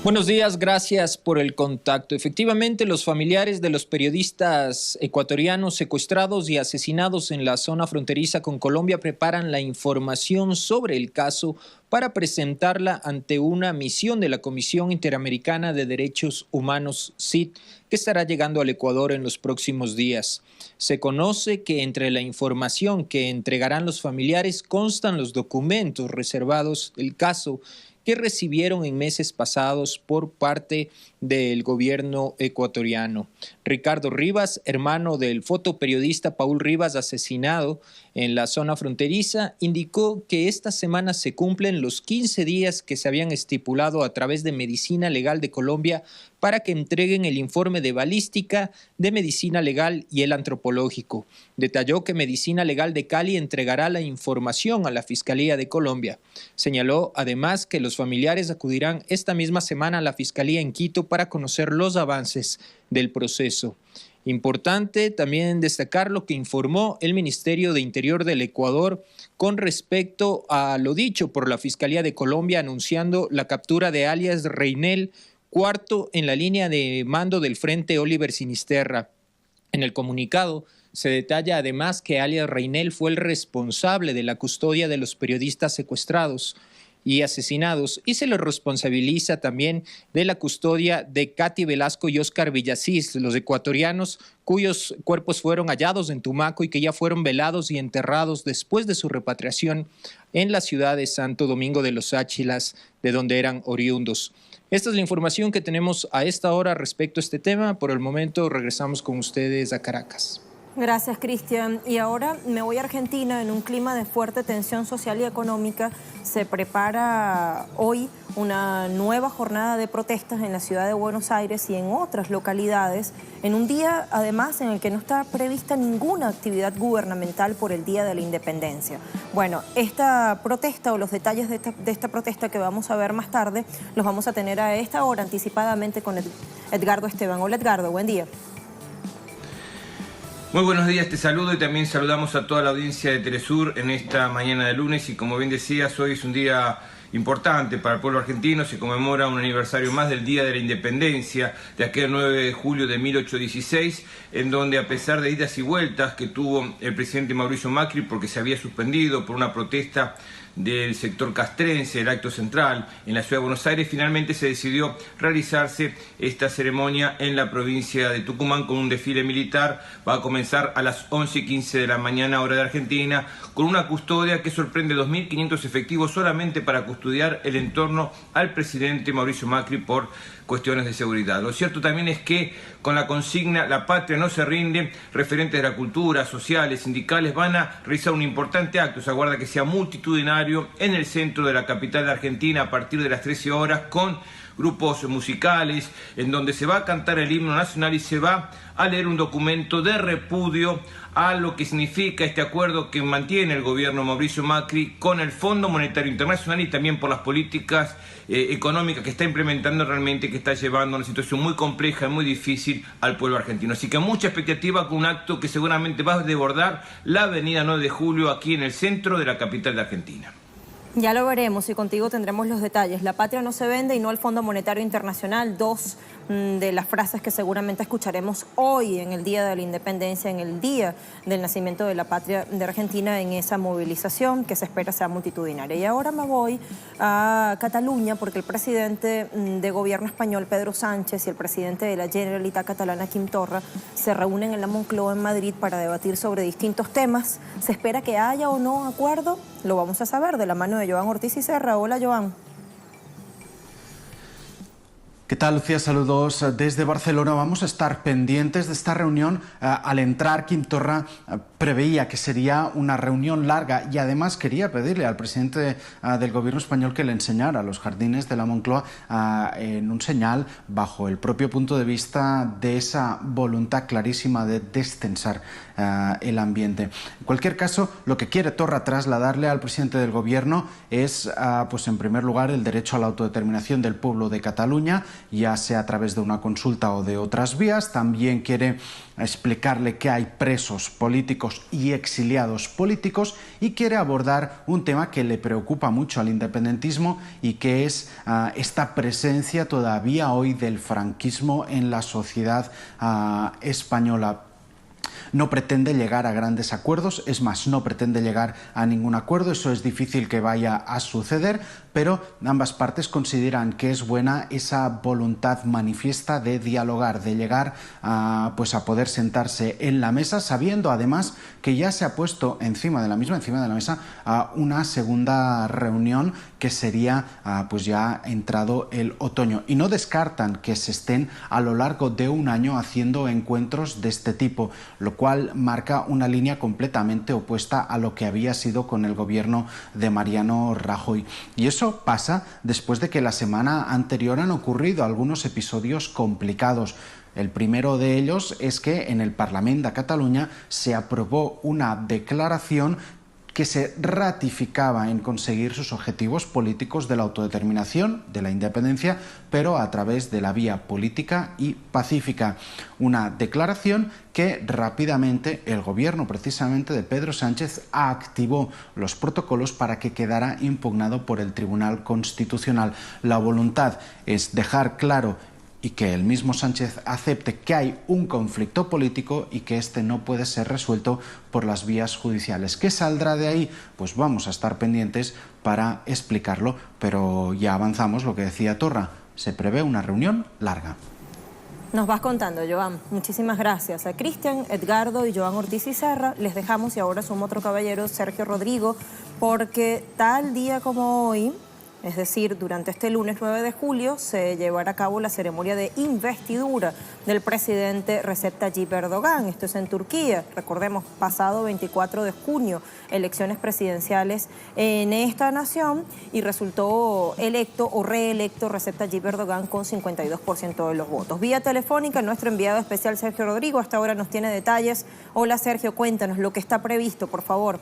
Buenos días, gracias por el contacto. Efectivamente, los familiares de los periodistas ecuatorianos secuestrados y asesinados en la zona fronteriza con Colombia preparan la información sobre el caso para presentarla ante una misión de la Comisión Interamericana de Derechos Humanos, CID, que estará llegando al Ecuador en los próximos días. Se conoce que entre la información que entregarán los familiares constan los documentos reservados del caso que recibieron en meses pasados por parte del gobierno ecuatoriano. Ricardo Rivas, hermano del fotoperiodista Paul Rivas asesinado en la zona fronteriza, indicó que esta semana se cumplen los 15 días que se habían estipulado a través de Medicina Legal de Colombia para que entreguen el informe de balística, de Medicina Legal y el antropológico. Detalló que Medicina Legal de Cali entregará la información a la Fiscalía de Colombia. Señaló además que los familiares acudirán esta misma semana a la Fiscalía en Quito para conocer los avances del proceso. Importante también destacar lo que informó el Ministerio de Interior del Ecuador con respecto a lo dicho por la Fiscalía de Colombia, anunciando la captura de alias Reinel, cuarto en la línea de mando del Frente Oliver Sinisterra. En el comunicado se detalla además que alias Reinel fue el responsable de la custodia de los periodistas secuestrados y asesinados, y se le responsabiliza también de la custodia de Katy Velasco y Oscar Villasís, los ecuatorianos cuyos cuerpos fueron hallados en Tumaco y que ya fueron velados y enterrados después de su repatriación en la ciudad de Santo Domingo de los Áchilas, de donde eran oriundos. Esta es la información que tenemos a esta hora respecto a este tema. Por el momento regresamos con ustedes a Caracas. Gracias, Cristian. Y ahora me voy a Argentina. En un clima de fuerte tensión social y económica se prepara hoy una nueva jornada de protestas en la ciudad de Buenos Aires y en otras localidades, en un día además en el que no está prevista ninguna actividad gubernamental por el Día de la Independencia. Bueno, esta protesta o los detalles de esta protesta que vamos a ver más tarde los vamos a tener a esta hora anticipadamente con Edgardo Esteban. Hola, Edgardo, buen día. Muy buenos días, te saludo y también saludamos a toda la audiencia de Telesur en esta mañana de lunes y como bien decías, hoy es un día importante para el pueblo argentino, se conmemora un aniversario más del Día de la Independencia, de aquel 9 de julio de 1816, en donde a pesar de idas y vueltas que tuvo el presidente Mauricio Macri porque se había suspendido por una protesta del sector castrense, el acto central en la ciudad de Buenos Aires, finalmente se decidió realizarse esta ceremonia en la provincia de Tucumán con un desfile militar. Va a comenzar a las 11:15 de la mañana, hora de Argentina, con una custodia que sorprende 2.500 efectivos solamente para custodiar el entorno al presidente Mauricio Macri por cuestiones de seguridad. Lo cierto también es que con la consigna "La patria no se rinde", referentes de la cultura, sociales, sindicales van a realizar un importante acto. Se aguarda que sea multitudinario en el centro de la capital de Argentina a partir de las 13 horas con grupos musicales en donde se va a cantar el himno nacional y se va a leer un documento de repudio a lo que significa este acuerdo que mantiene el gobierno Mauricio Macri con el Fondo Monetario Internacional y también por las políticas económicas que está implementando realmente, que está llevando a una situación muy compleja y muy difícil al pueblo argentino. Así que mucha expectativa con un acto que seguramente va a desbordar la avenida 9 de Julio aquí en el centro de la capital de Argentina. Ya lo veremos y contigo tendremos los detalles. La patria no se vende y no al Fondo Monetario Internacional. Dos de las frases que seguramente escucharemos hoy en el Día de la Independencia, en el día del nacimiento de la patria de Argentina, en esa movilización que se espera sea multitudinaria. Y ahora me voy a Cataluña porque el presidente de gobierno español, Pedro Sánchez, y el presidente de la Generalitat catalana, Quim Torra, se reúnen en la Moncloa en Madrid para debatir sobre distintos temas. Se espera que haya o no acuerdo, lo vamos a saber de la mano de Joan Ortiz y Serra. Hola, Joan. ¿Qué tal, Lucía? Saludos desde Barcelona. Vamos a estar pendientes de esta reunión. Al entrar, Quim Torra preveía que sería una reunión larga y además quería pedirle al presidente del gobierno español que le enseñara los jardines de la Moncloa en un señal bajo el propio punto de vista de esa voluntad clarísima de destensar el ambiente. En cualquier caso, lo que quiere Torra trasladarle al presidente del gobierno es, pues en primer lugar, el derecho a la autodeterminación del pueblo de Cataluña, ya sea a través de una consulta o de otras vías. También quiere explicarle que hay presos políticos y exiliados políticos y quiere abordar un tema que le preocupa mucho al independentismo y que es esta presencia todavía hoy del franquismo en la sociedad española. No pretende llegar a grandes acuerdos, es más, no pretende llegar a ningún acuerdo, eso es difícil que vaya a suceder, pero ambas partes consideran que es buena esa voluntad manifiesta de dialogar, de llegar a poder sentarse en la mesa, sabiendo además que ya se ha puesto encima de la mesa, una segunda reunión que sería pues ya entrado el otoño. Y no descartan que se estén a lo largo de un año haciendo encuentros de este tipo, lo cual marca una línea completamente opuesta a lo que había sido con el gobierno de Mariano Rajoy. Y eso pasa después de que la semana anterior han ocurrido algunos episodios complicados. El primero de ellos es que en el Parlamento de Cataluña se aprobó una declaración que se ratificaba en conseguir sus objetivos políticos de la autodeterminación, de la independencia, pero a través de la vía política y pacífica. Una declaración que rápidamente el gobierno, precisamente de Pedro Sánchez, activó los protocolos para que quedara impugnado por el Tribunal Constitucional. La voluntad es dejar claro y que el mismo Sánchez acepte que hay un conflicto político y que este no puede ser resuelto por las vías judiciales. ¿Qué saldrá de ahí? Pues vamos a estar pendientes para explicarlo, pero ya avanzamos lo que decía Torra. Se prevé una reunión larga. Nos vas contando, Joan. Muchísimas gracias a Cristian, Edgardo y Joan Ortiz y Serra. Les dejamos y ahora suma otro caballero, Sergio Rodrigo, porque tal día como hoy, Es decir, durante este lunes 9 de julio se llevará a cabo la ceremonia de investidura del presidente Recep Tayyip Erdogan. Esto es en Turquía. Recordemos, pasado 24 de junio, elecciones presidenciales en esta nación y resultó electo o reelecto Recep Tayyip Erdogan con 52% de los votos. Vía telefónica, nuestro enviado especial Sergio Rodrigo hasta ahora nos tiene detalles. Hola Sergio, cuéntanos lo que está previsto, por favor.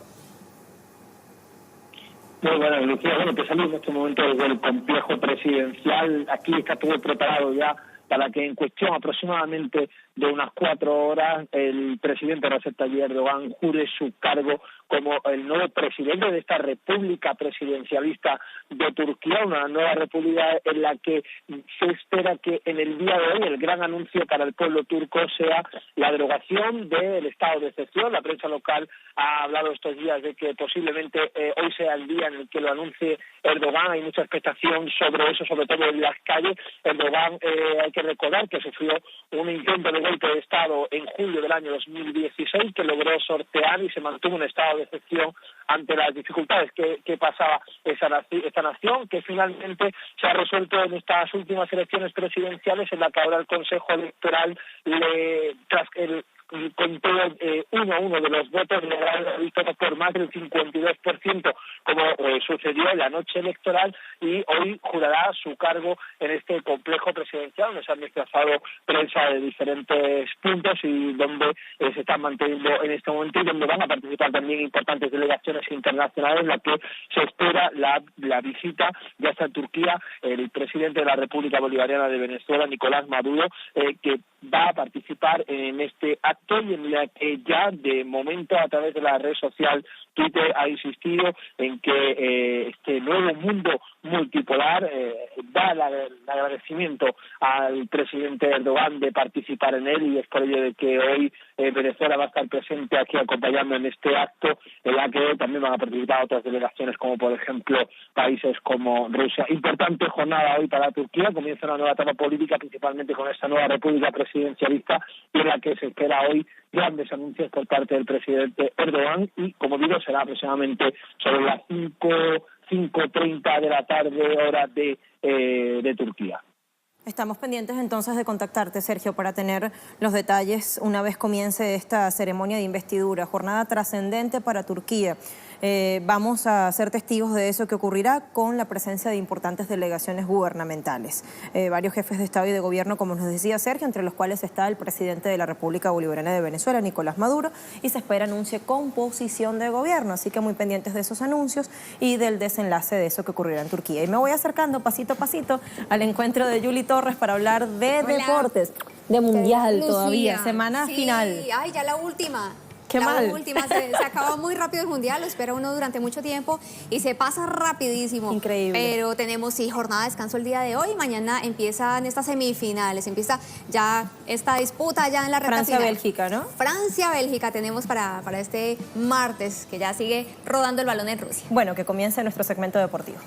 Muy buenas, Lucía. Bueno, que salimos en este momento desde el complejo presidencial. Aquí está todo preparado ya para que en cuestión aproximadamente de unas 4 horas el presidente Recep Tayyip Erdogan jure su cargo como el nuevo presidente de esta república presidencialista de Turquía, una nueva república en la que se espera que en el día de hoy el gran anuncio para el pueblo turco sea la derogación del estado de excepción. La prensa local ha hablado estos días de que posiblemente hoy sea el día en el que lo anuncie Erdogan. Hay mucha expectación sobre eso, sobre todo en las calles. Erdogan, hay que recordar que sufrió un intento de golpe de Estado en julio del año 2016 que logró sortear y se mantuvo en estado de excepción ante las dificultades que pasaba esta nación, que finalmente se ha resuelto en estas últimas elecciones presidenciales en la que ahora el Consejo Electoral tras el conteo 1 a 1 de los votos le ha visto por más del 52%, como sucedió en la noche electoral, y hoy jurará su cargo en este complejo presidencial donde se han desplazado prensa de diferentes puntos y donde se están manteniendo en este momento y donde van a participar también importantes delegaciones internacionales, en la que se espera la visita ya está en Turquía el presidente de la República Bolivariana de Venezuela, Nicolás Maduro, que va a participar en este acto y en la que ya de momento a través de la red social Twitter ha insistido en que este nuevo mundo multipolar da el agradecimiento al presidente Erdogan de participar en él, y es por ello de que hoy Venezuela va a estar presente aquí acompañando en este acto, en la que también van a participar otras delegaciones como por ejemplo países como Rusia. Importante jornada hoy para Turquía, comienza una nueva etapa política principalmente con esta nueva república presidencialista y en la que se espera hoy grandes anuncios por parte del presidente Erdogan y, como digo, será aproximadamente sobre las 5:30 de la tarde, hora de Turquía. Estamos pendientes entonces de contactarte, Sergio, para tener los detalles una vez comience esta ceremonia de investidura, jornada trascendente para Turquía. Vamos a ser testigos de eso que ocurrirá con la presencia de importantes delegaciones gubernamentales. Varios jefes de Estado y de Gobierno, como nos decía Sergio, entre los cuales está el presidente de la República Bolivariana de Venezuela, Nicolás Maduro, y se espera anuncie composición de gobierno, así que muy pendientes de esos anuncios y del desenlace de eso que ocurrirá en Turquía. Y me voy acercando pasito a pasito al encuentro de Yuli Torres para hablar de deportes, de mundial todavía, semana final. Ay, ya la última. Qué mal. La última, se acaba muy rápido el mundial, lo espera uno durante mucho tiempo y se pasa rapidísimo. Increíble. Pero tenemos jornada de descanso el día de hoy, mañana empiezan estas semifinales, empieza ya esta disputa ya en la recta final. Francia-Bélgica, ¿no? Francia-Bélgica tenemos para este martes, que ya sigue rodando el balón en Rusia. Bueno, que comience nuestro segmento deportivo.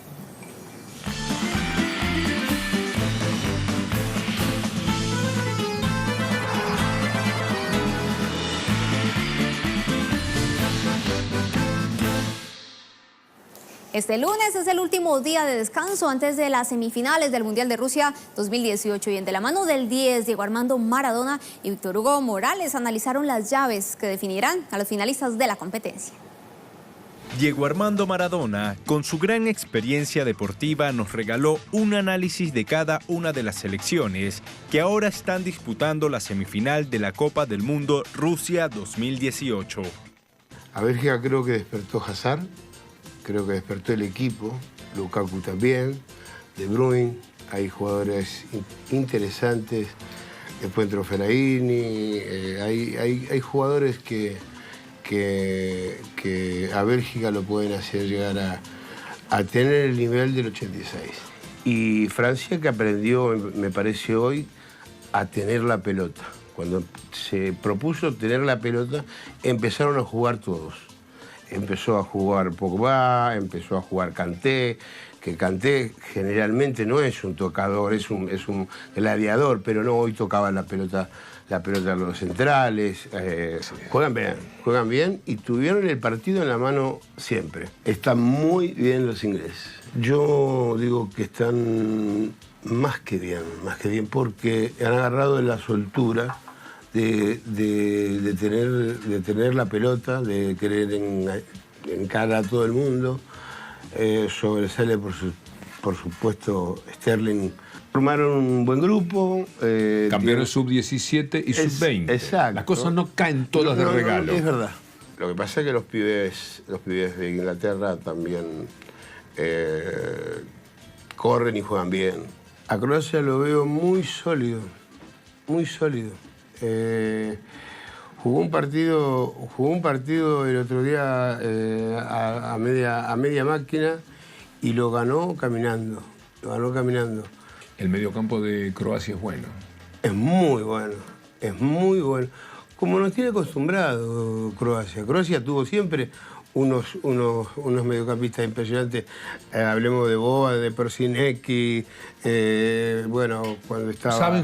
Este lunes es el último día de descanso antes de las semifinales del Mundial de Rusia 2018 y de la mano del 10, Diego Armando Maradona y Víctor Hugo Morales analizaron las llaves que definirán a los finalistas de la competencia. Diego Armando Maradona, con su gran experiencia deportiva, nos regaló un análisis de cada una de las selecciones que ahora están disputando la semifinal de la Copa del Mundo Rusia 2018. A Bélgica creo que despertó Hazard. Creo que despertó el equipo, Lukaku también, De Bruyne, hay jugadores interesantes, después entró Fellaini, hay jugadores que a Bélgica lo pueden hacer llegar a tener el nivel del 86. Y Francia, que aprendió, me parece hoy, a tener la pelota. Cuando se propuso tener la pelota, empezaron a jugar todos. Empezó a jugar Pogba, empezó a jugar Kanté, que Kanté generalmente no es un tocador, es un gladiador, pero no, hoy tocaba la pelota la pelota a los centrales. Juegan bien y tuvieron el partido en la mano siempre. Están muy bien los ingleses. Yo digo que están más que bien, porque han agarrado la soltura de tener la pelota, de querer encarar a todo el mundo. Sobresale, por supuesto, Sterling. Formaron un buen grupo. Campeones sub-17 y sub-20. Exacto. Las cosas no caen todas de regalo. Es verdad. Lo que pasa es que los pibes de Inglaterra también corren y juegan bien. A Croacia lo veo muy sólido, muy sólido. Jugó un partido el otro día a media máquina y lo ganó caminando. El mediocampo de Croacia es bueno. Es muy bueno. Como nos tiene acostumbrado Croacia. Croacia tuvo siempre unos mediocampistas impresionantes. Hablemos de Boa, de Persinecki, cuando estaba...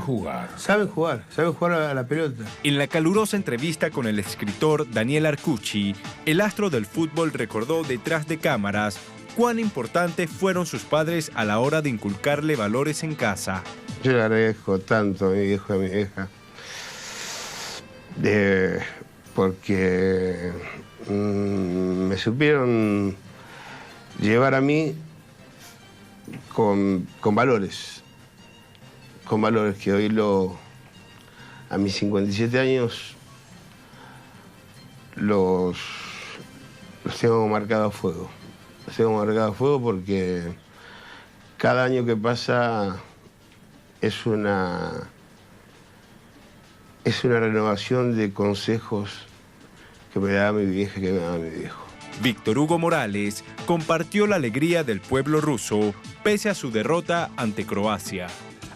Saben jugar a la pelota. En la calurosa entrevista con el escritor Daniel Arcucci, el astro del fútbol recordó detrás de cámaras cuán importantes fueron sus padres a la hora de inculcarle valores en casa. Yo le agradezco tanto a mi viejo y a mi vieja, porque me supieron llevar a mí con valores que hoy a mis 57 años los tengo marcado a fuego. Los tengo marcado a fuego porque cada año que pasa es una renovación de consejos que me daba mi vieja y que me daba mi viejo. Víctor Hugo Morales compartió la alegría del pueblo ruso pese a su derrota ante Croacia.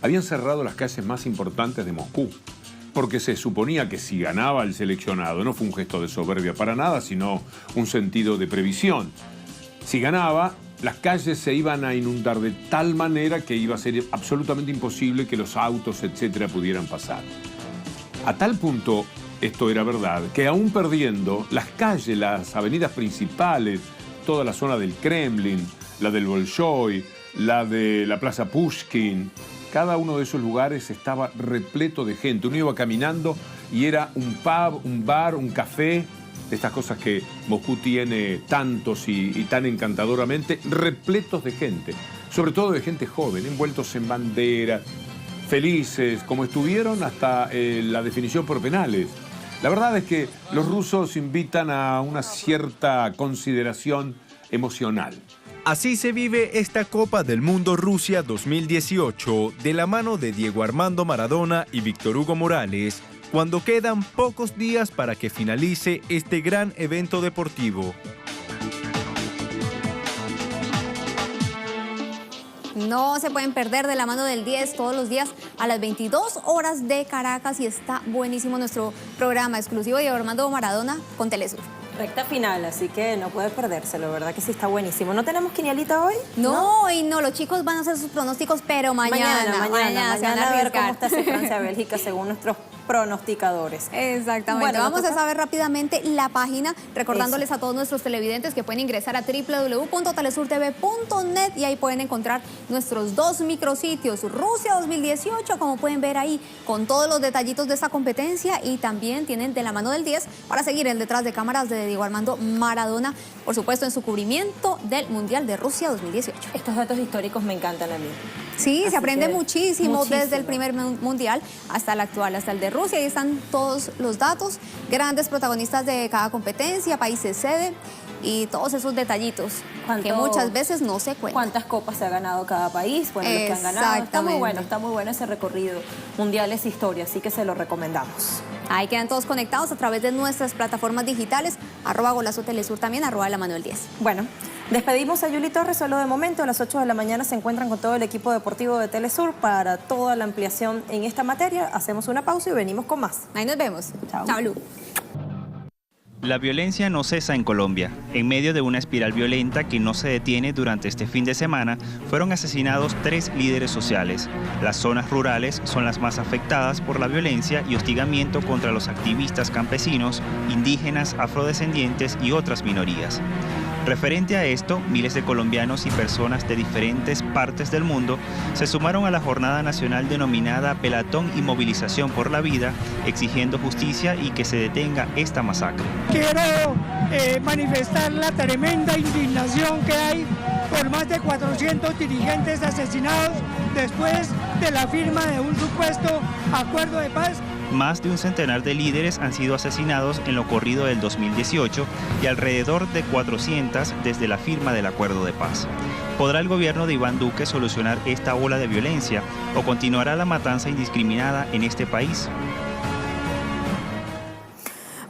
Habían cerrado las calles más importantes de Moscú, porque se suponía que si ganaba el seleccionado, no fue un gesto de soberbia para nada, sino un sentido de previsión. Si ganaba, las calles se iban a inundar de tal manera que iba a ser absolutamente imposible que los autos, etcétera, pudieran pasar. A tal punto, esto era verdad, que aún perdiendo, las calles, las avenidas principales, toda la zona del Kremlin, la del Bolshoi, la de la Plaza Pushkin, cada uno de esos lugares estaba repleto de gente. Uno iba caminando y era un pub, un bar, un café, de estas cosas que Moscú tiene tantos y tan encantadoramente, repletos de gente, sobre todo de gente joven, envueltos en banderas, felices, como estuvieron hasta la definición por penales. La verdad es que los rusos invitan a una cierta consideración emocional. Así se vive esta Copa del Mundo Rusia 2018 de la mano de Diego Armando Maradona y Víctor Hugo Morales, cuando quedan pocos días para que finalice este gran evento deportivo. No se pueden perder de la mano del 10 todos los días a las 22 horas de Caracas y está buenísimo nuestro programa exclusivo de Diego Armando Maradona con Telesur. Recta final, así que no puede perdérselo, ¿verdad? Que sí está buenísimo. ¿No tenemos quinielita hoy? No, los chicos van a hacer sus pronósticos, pero mañana a ver cómo está ese Francia-Bélgica según nuestros pronosticadores. Exactamente. Bueno, vamos a saber rápidamente la página, recordándoles a todos nuestros televidentes que pueden ingresar a www.telesurtv.net y ahí pueden encontrar nuestros 2 micrositios, Rusia 2018, como pueden ver ahí, con todos los detallitos de esta competencia, y también tienen de la mano del 10 para seguir el detrás de cámaras de Diego Armando Maradona, por supuesto en su cubrimiento del Mundial de Rusia 2018. Estos datos históricos me encantan a mí. Sí, se aprende muchísimo desde el primer mundial hasta el actual, hasta el de Rusia. Ahí están todos los datos, grandes protagonistas de cada competencia, países sede y todos esos detallitos que muchas veces no se cuentan. ¿Cuántas copas se ha ganado cada país? Bueno, los que han ganado. Está muy bueno ese recorrido. Mundial es historia, así que se lo recomendamos. Ahí quedan todos conectados a través de nuestras plataformas digitales, @Golazo Telesur también, @La Mano del 10. Bueno, despedimos a Yuli Torres solo de momento. A las 8 de la mañana se encuentran con todo el equipo deportivo de Telesur para toda la ampliación en esta materia. Hacemos una pausa y venimos con más. Ahí nos vemos. Chao. Chao, Lu. La violencia no cesa en Colombia. En medio de una espiral violenta que no se detiene durante este fin de semana, fueron asesinados 3 líderes sociales. Las zonas rurales son las más afectadas por la violencia y hostigamiento contra los activistas campesinos, indígenas, afrodescendientes y otras minorías. Referente a esto, miles de colombianos y personas de diferentes partes del mundo se sumaron a la jornada nacional denominada Pelatón y Movilización por la Vida, exigiendo justicia y que se detenga esta masacre. Quiero manifestar la tremenda indignación que hay por más de 400 dirigentes asesinados después de la firma de un supuesto acuerdo de paz. Más de un centenar de líderes han sido asesinados en lo corrido del 2018 y alrededor de 400 desde la firma del acuerdo de paz. ¿Podrá el gobierno de Iván Duque solucionar esta ola de violencia o continuará la matanza indiscriminada en este país?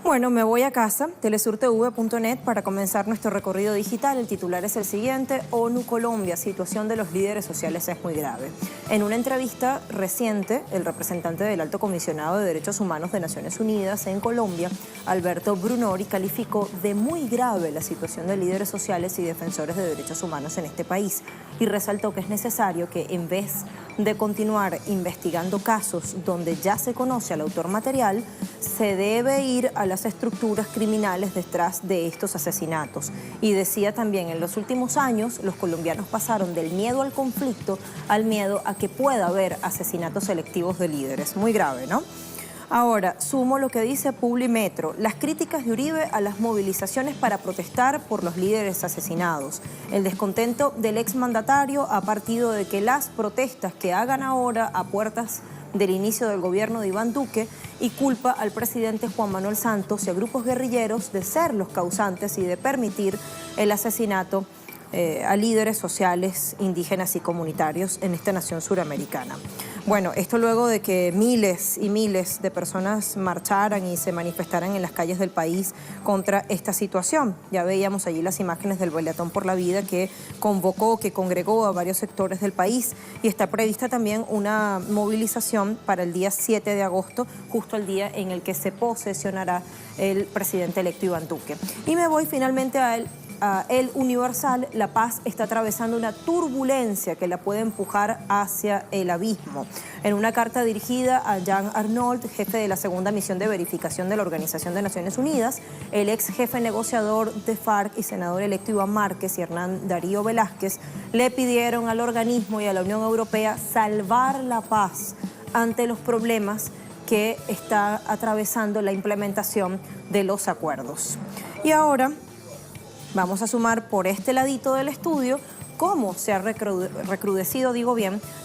Bueno, me voy a casa, telesurtv.net, para comenzar nuestro recorrido digital. El titular es el siguiente: ONU Colombia, situación de los líderes sociales es muy grave. En una entrevista reciente, el representante del Alto Comisionado de Derechos Humanos de Naciones Unidas en Colombia, Alberto Brunori, calificó de muy grave la situación de líderes sociales y defensores de derechos humanos en este país y resaltó que es necesario que, en vez de continuar investigando casos donde ya se conoce al autor material, se debe ir a las estructuras criminales detrás de estos asesinatos. Y decía también, en los últimos años, los colombianos pasaron del miedo al conflicto al miedo a que pueda haber asesinatos selectivos de líderes. Muy grave, ¿no? Ahora, sumo lo que dice Publimetro: las críticas de Uribe a las movilizaciones para protestar por los líderes asesinados. El descontento del exmandatario ha partido de que las protestas que hagan ahora a puertas del inicio del gobierno de Iván Duque y culpa al presidente Juan Manuel Santos y a grupos guerrilleros de ser los causantes y de permitir el asesinato a líderes sociales, indígenas y comunitarios en esta nación suramericana. Bueno, esto luego de que miles y miles de personas marcharan y se manifestaran en las calles del país contra esta situación. Ya veíamos allí las imágenes del Pelatón por la Vida que convocó, que congregó a varios sectores del país, y está prevista también una movilización para el día 7 de agosto, justo el día en el que se posesionará el presidente electo Iván Duque. Y me voy finalmente a El Universal. La Paz está atravesando una turbulencia que la puede empujar hacia el abismo. En una carta dirigida a Jean Arnault, jefe de la segunda misión de verificación de la Organización de Naciones Unidas, el ex jefe negociador de FARC y senador electo Iván Márquez y Hernán Darío Velázquez le pidieron al organismo y a la Unión Europea salvar la paz ante los problemas que está atravesando la implementación de los acuerdos. Y ahora vamos a sumar por este ladito del estudio cómo se ha recrudecido,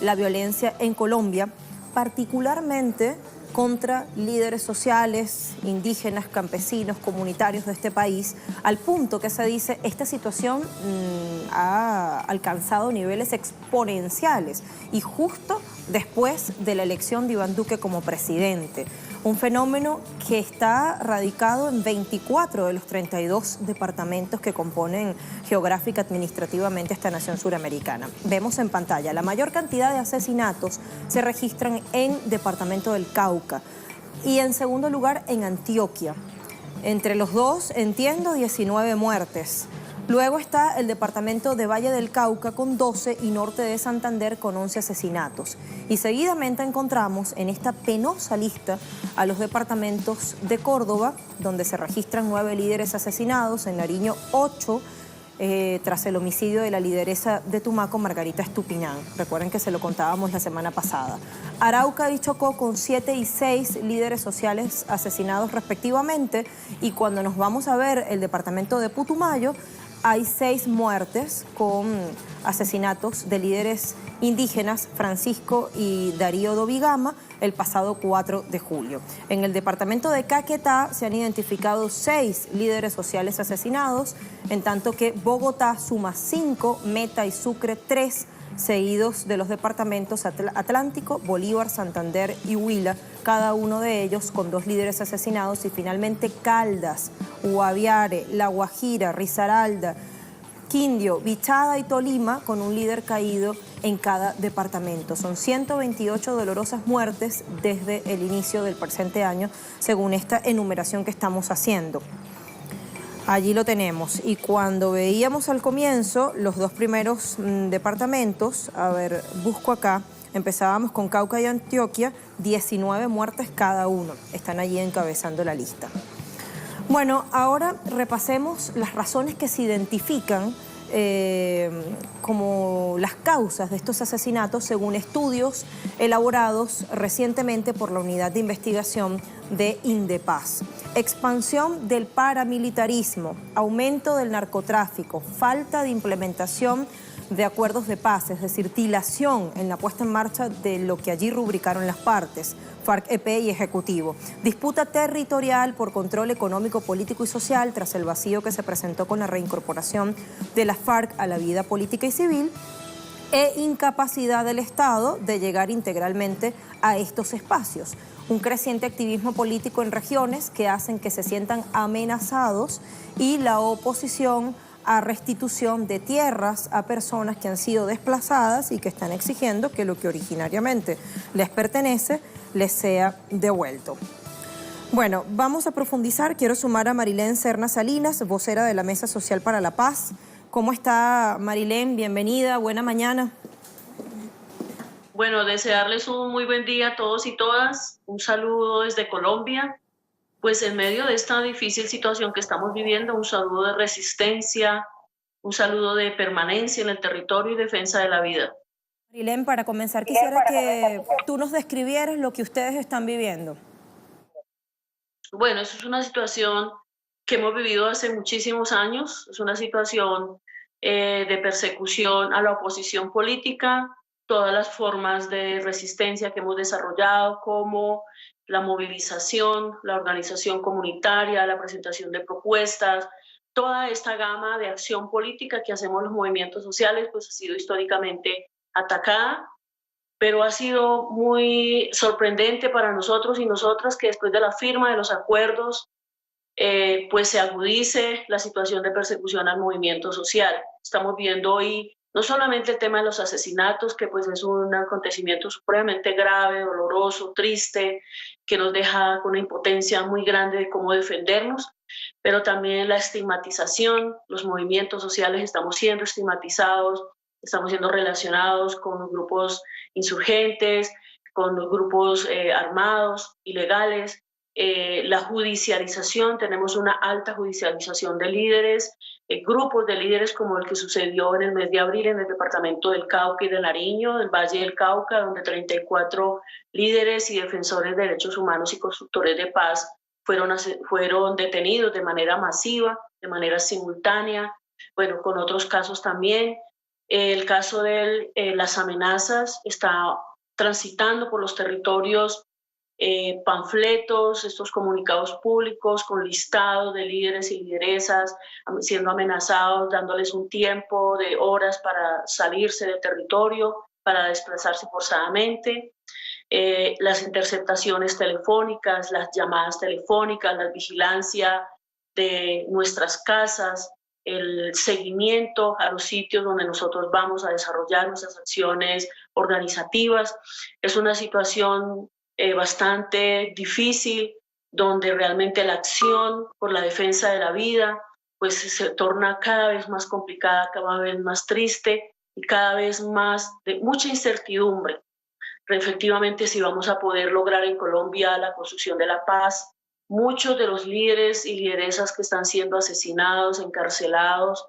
la violencia en Colombia, particularmente contra líderes sociales, indígenas, campesinos, comunitarios de este país, al punto que se dice esta situación ha alcanzado niveles exponenciales y justo después de la elección de Iván Duque como presidente. Un fenómeno que está radicado en 24 de los 32 departamentos que componen geográfica administrativamente esta nación suramericana. Vemos en pantalla, la mayor cantidad de asesinatos se registran en departamento del Cauca y en segundo lugar en Antioquia. Entre los dos, 19 muertes. Luego está el departamento de Valle del Cauca con 12 y norte de Santander con 11 asesinatos. Y seguidamente encontramos en esta penosa lista a los departamentos de Córdoba, donde se registran 9 líderes asesinados, en Nariño 8, tras el homicidio de la lideresa de Tumaco, Margarita Estupiñán. Recuerden que se lo contábamos la semana pasada. Arauca y Chocó con 7 y 6 líderes sociales asesinados respectivamente. Y cuando nos vamos a ver el departamento de Putumayo, hay 6 muertes con asesinatos de líderes indígenas, Francisco y Darío Dobigama, el pasado 4 de julio. En el departamento de Caquetá se han identificado 6 líderes sociales asesinados, en tanto que Bogotá suma 5, Meta y Sucre 3, seguidos de los departamentos Atlántico, Bolívar, Santander y Huila, cada uno de ellos con 2 líderes asesinados, y finalmente Caldas, Guaviare, La Guajira, Risaralda, Quindio, Vichada y Tolima con un líder caído en cada departamento. Son 128 dolorosas muertes desde el inicio del presente año, según esta enumeración que estamos haciendo. Allí lo tenemos. Y cuando veíamos al comienzo los dos primeros departamentos, a ver, busco acá, empezábamos con Cauca y Antioquia, 19 muertes cada uno. Están allí encabezando la lista. Bueno, ahora repasemos las razones que se identifican como las causas de estos asesinatos según estudios elaborados recientemente por la Unidad de Investigación de Indepaz. Expansión del paramilitarismo, aumento del narcotráfico, falta de implementación de acuerdos de paz, es decir, dilación en la puesta en marcha de lo que allí rubricaron las partes, FARC-EP y Ejecutivo. Disputa territorial por control económico, político y social tras el vacío que se presentó con la reincorporación de las FARC a la vida política y civil e incapacidad del Estado de llegar integralmente a estos espacios. Un creciente activismo político en regiones que hacen que se sientan amenazados y la oposición a restitución de tierras a personas que han sido desplazadas y que están exigiendo que lo que originariamente les pertenece les sea devuelto. Bueno, vamos a profundizar. Quiero sumar a Marilén Serna Salinas, vocera de la Mesa Social para la Paz. ¿Cómo está, Marilén? Bienvenida, buena mañana. Bueno, desearles un muy buen día a todos y todas. Un saludo desde Colombia. Pues en medio de esta difícil situación que estamos viviendo, un saludo de resistencia, un saludo de permanencia en el territorio y defensa de la vida. Marilén, para comenzar quisiera que tú nos describieras lo que ustedes están viviendo. Bueno, eso es una situación que hemos vivido hace muchísimos años, es una situación de persecución a la oposición política, todas las formas de resistencia que hemos desarrollado, como la movilización, la organización comunitaria, la presentación de propuestas, toda esta gama de acción política que hacemos los movimientos sociales, pues ha sido históricamente atacada, pero ha sido muy sorprendente para nosotros y nosotras que después de la firma de los acuerdos, pues se agudice la situación de persecución al movimiento social. Estamos viendo hoy no solamente el tema de los asesinatos, que pues es un acontecimiento supremamente grave, doloroso, triste, que nos deja con una impotencia muy grande de cómo defendernos, pero también la estigmatización. Los movimientos sociales estamos siendo estigmatizados, estamos siendo relacionados con los grupos insurgentes, con los grupos armados, ilegales. La judicialización, tenemos una alta judicialización de líderes, grupos de líderes como el que sucedió en el mes de abril en el departamento del Cauca y de Nariño, del Valle del Cauca, donde 34 líderes y defensores de derechos humanos y constructores de paz fueron detenidos de manera masiva, de manera simultánea, bueno, con otros casos también. El caso de las amenazas está transitando por los territorios panfletos, estos comunicados públicos con listados de líderes y lideresas siendo amenazados, dándoles un tiempo de horas para salirse del territorio, para desplazarse forzadamente. Las interceptaciones telefónicas, las llamadas telefónicas, la vigilancia de nuestras casas, el seguimiento a los sitios donde nosotros vamos a desarrollar nuestras acciones organizativas. Es una situación bastante difícil, donde realmente la acción por la defensa de la vida pues se torna cada vez más complicada, cada vez más triste y cada vez más de mucha incertidumbre. Efectivamente, si vamos a poder lograr en Colombia la construcción de la paz. Muchos de los líderes y lideresas que están siendo asesinados, encarcelados,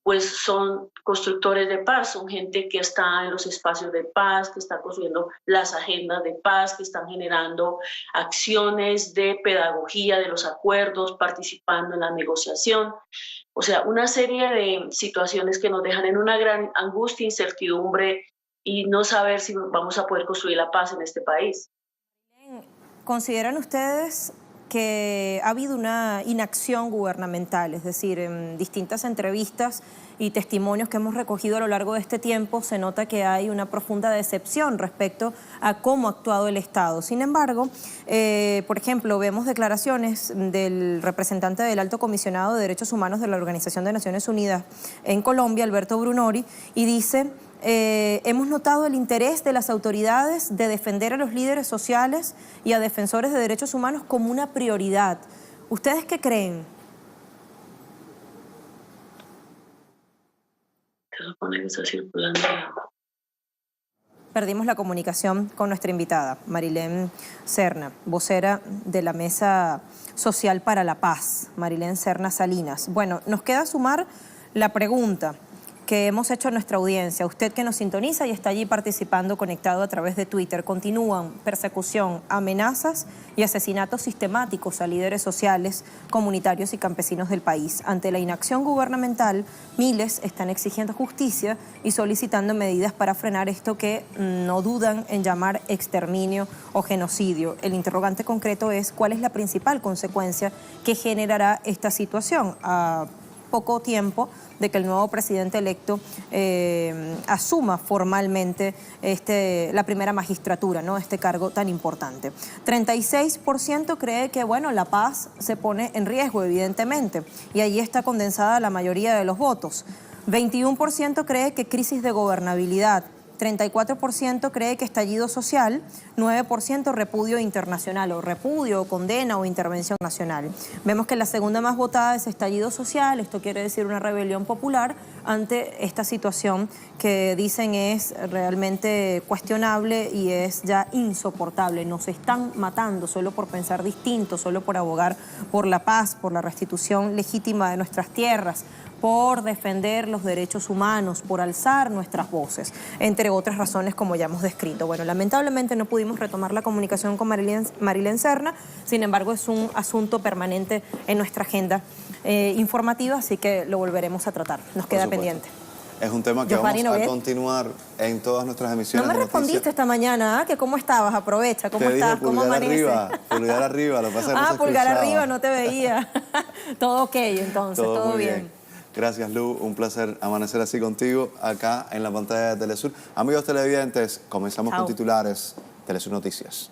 pues son constructores de paz, son gente que está en los espacios de paz, que está construyendo las agendas de paz, que están generando acciones de pedagogía de los acuerdos, participando en la negociación. O sea, una serie de situaciones que nos dejan en una gran angustia, incertidumbre y no saber si vamos a poder construir la paz en este país. ¿Consideran ustedes que ha habido una inacción gubernamental? Es decir, en distintas entrevistas y testimonios que hemos recogido a lo largo de este tiempo se nota que hay una profunda decepción respecto a cómo ha actuado el Estado. Sin embargo, por ejemplo, vemos declaraciones del representante del Alto Comisionado de Derechos Humanos de la Organización de Naciones Unidas en Colombia, Alberto Brunori, y dice: hemos notado el interés de las autoridades de defender a los líderes sociales y a defensores de derechos humanos como una prioridad. ¿Ustedes qué creen? Se supone que está circulando el agua. Perdimos la comunicación con nuestra invitada, Marilén Serna, vocera de la Mesa Social para la Paz, Marilén Serna Salinas. Bueno, nos queda sumar la pregunta que hemos hecho a nuestra audiencia. Usted que nos sintoniza y está allí participando, conectado a través de Twitter. Continúan persecución, amenazas y asesinatos sistemáticos a líderes sociales, comunitarios y campesinos del país. Ante la inacción gubernamental, miles están exigiendo justicia y solicitando medidas para frenar esto que no dudan en llamar exterminio o genocidio. El interrogante concreto es cuál es la principal consecuencia que generará esta situación. A poco tiempo de que el nuevo presidente electo asuma formalmente la primera magistratura, ¿no? Este cargo tan importante. 36% cree que, bueno, la paz se pone en riesgo, evidentemente, y allí está condensada la mayoría de los votos. 21% cree que crisis de gobernabilidad. 34% cree que estallido social, 9% repudio internacional, o repudio, condena o intervención nacional. Vemos que la segunda más votada es estallido social, esto quiere decir una rebelión popular ante esta situación que dicen es realmente cuestionable y es ya insoportable. Nos están matando solo por pensar distinto, solo por abogar por la paz, por la restitución legítima de nuestras tierras, por defender los derechos humanos, por alzar nuestras voces, entre otras razones como ya hemos descrito. Bueno, lamentablemente no pudimos retomar la comunicación con Marilén Serna, sin embargo es un asunto permanente en nuestra agenda informativa, así que lo volveremos a tratar. Nos queda pendiente. Es un tema que vamos a continuar en todas nuestras emisiones. No me respondiste esta mañana, ¿eh? Que cómo estabas, aprovecha, ¿cómo estás? ¿Cómo amaneces? Pulgar arriba, lo que pasa es que no se pulgar escuchaba. Arriba, no te veía. Todo ok, entonces, todo bien. Gracias, Lu. Un placer amanecer así contigo acá en la pantalla de Telesur. Amigos televidentes, comenzamos con titulares Telesur Noticias.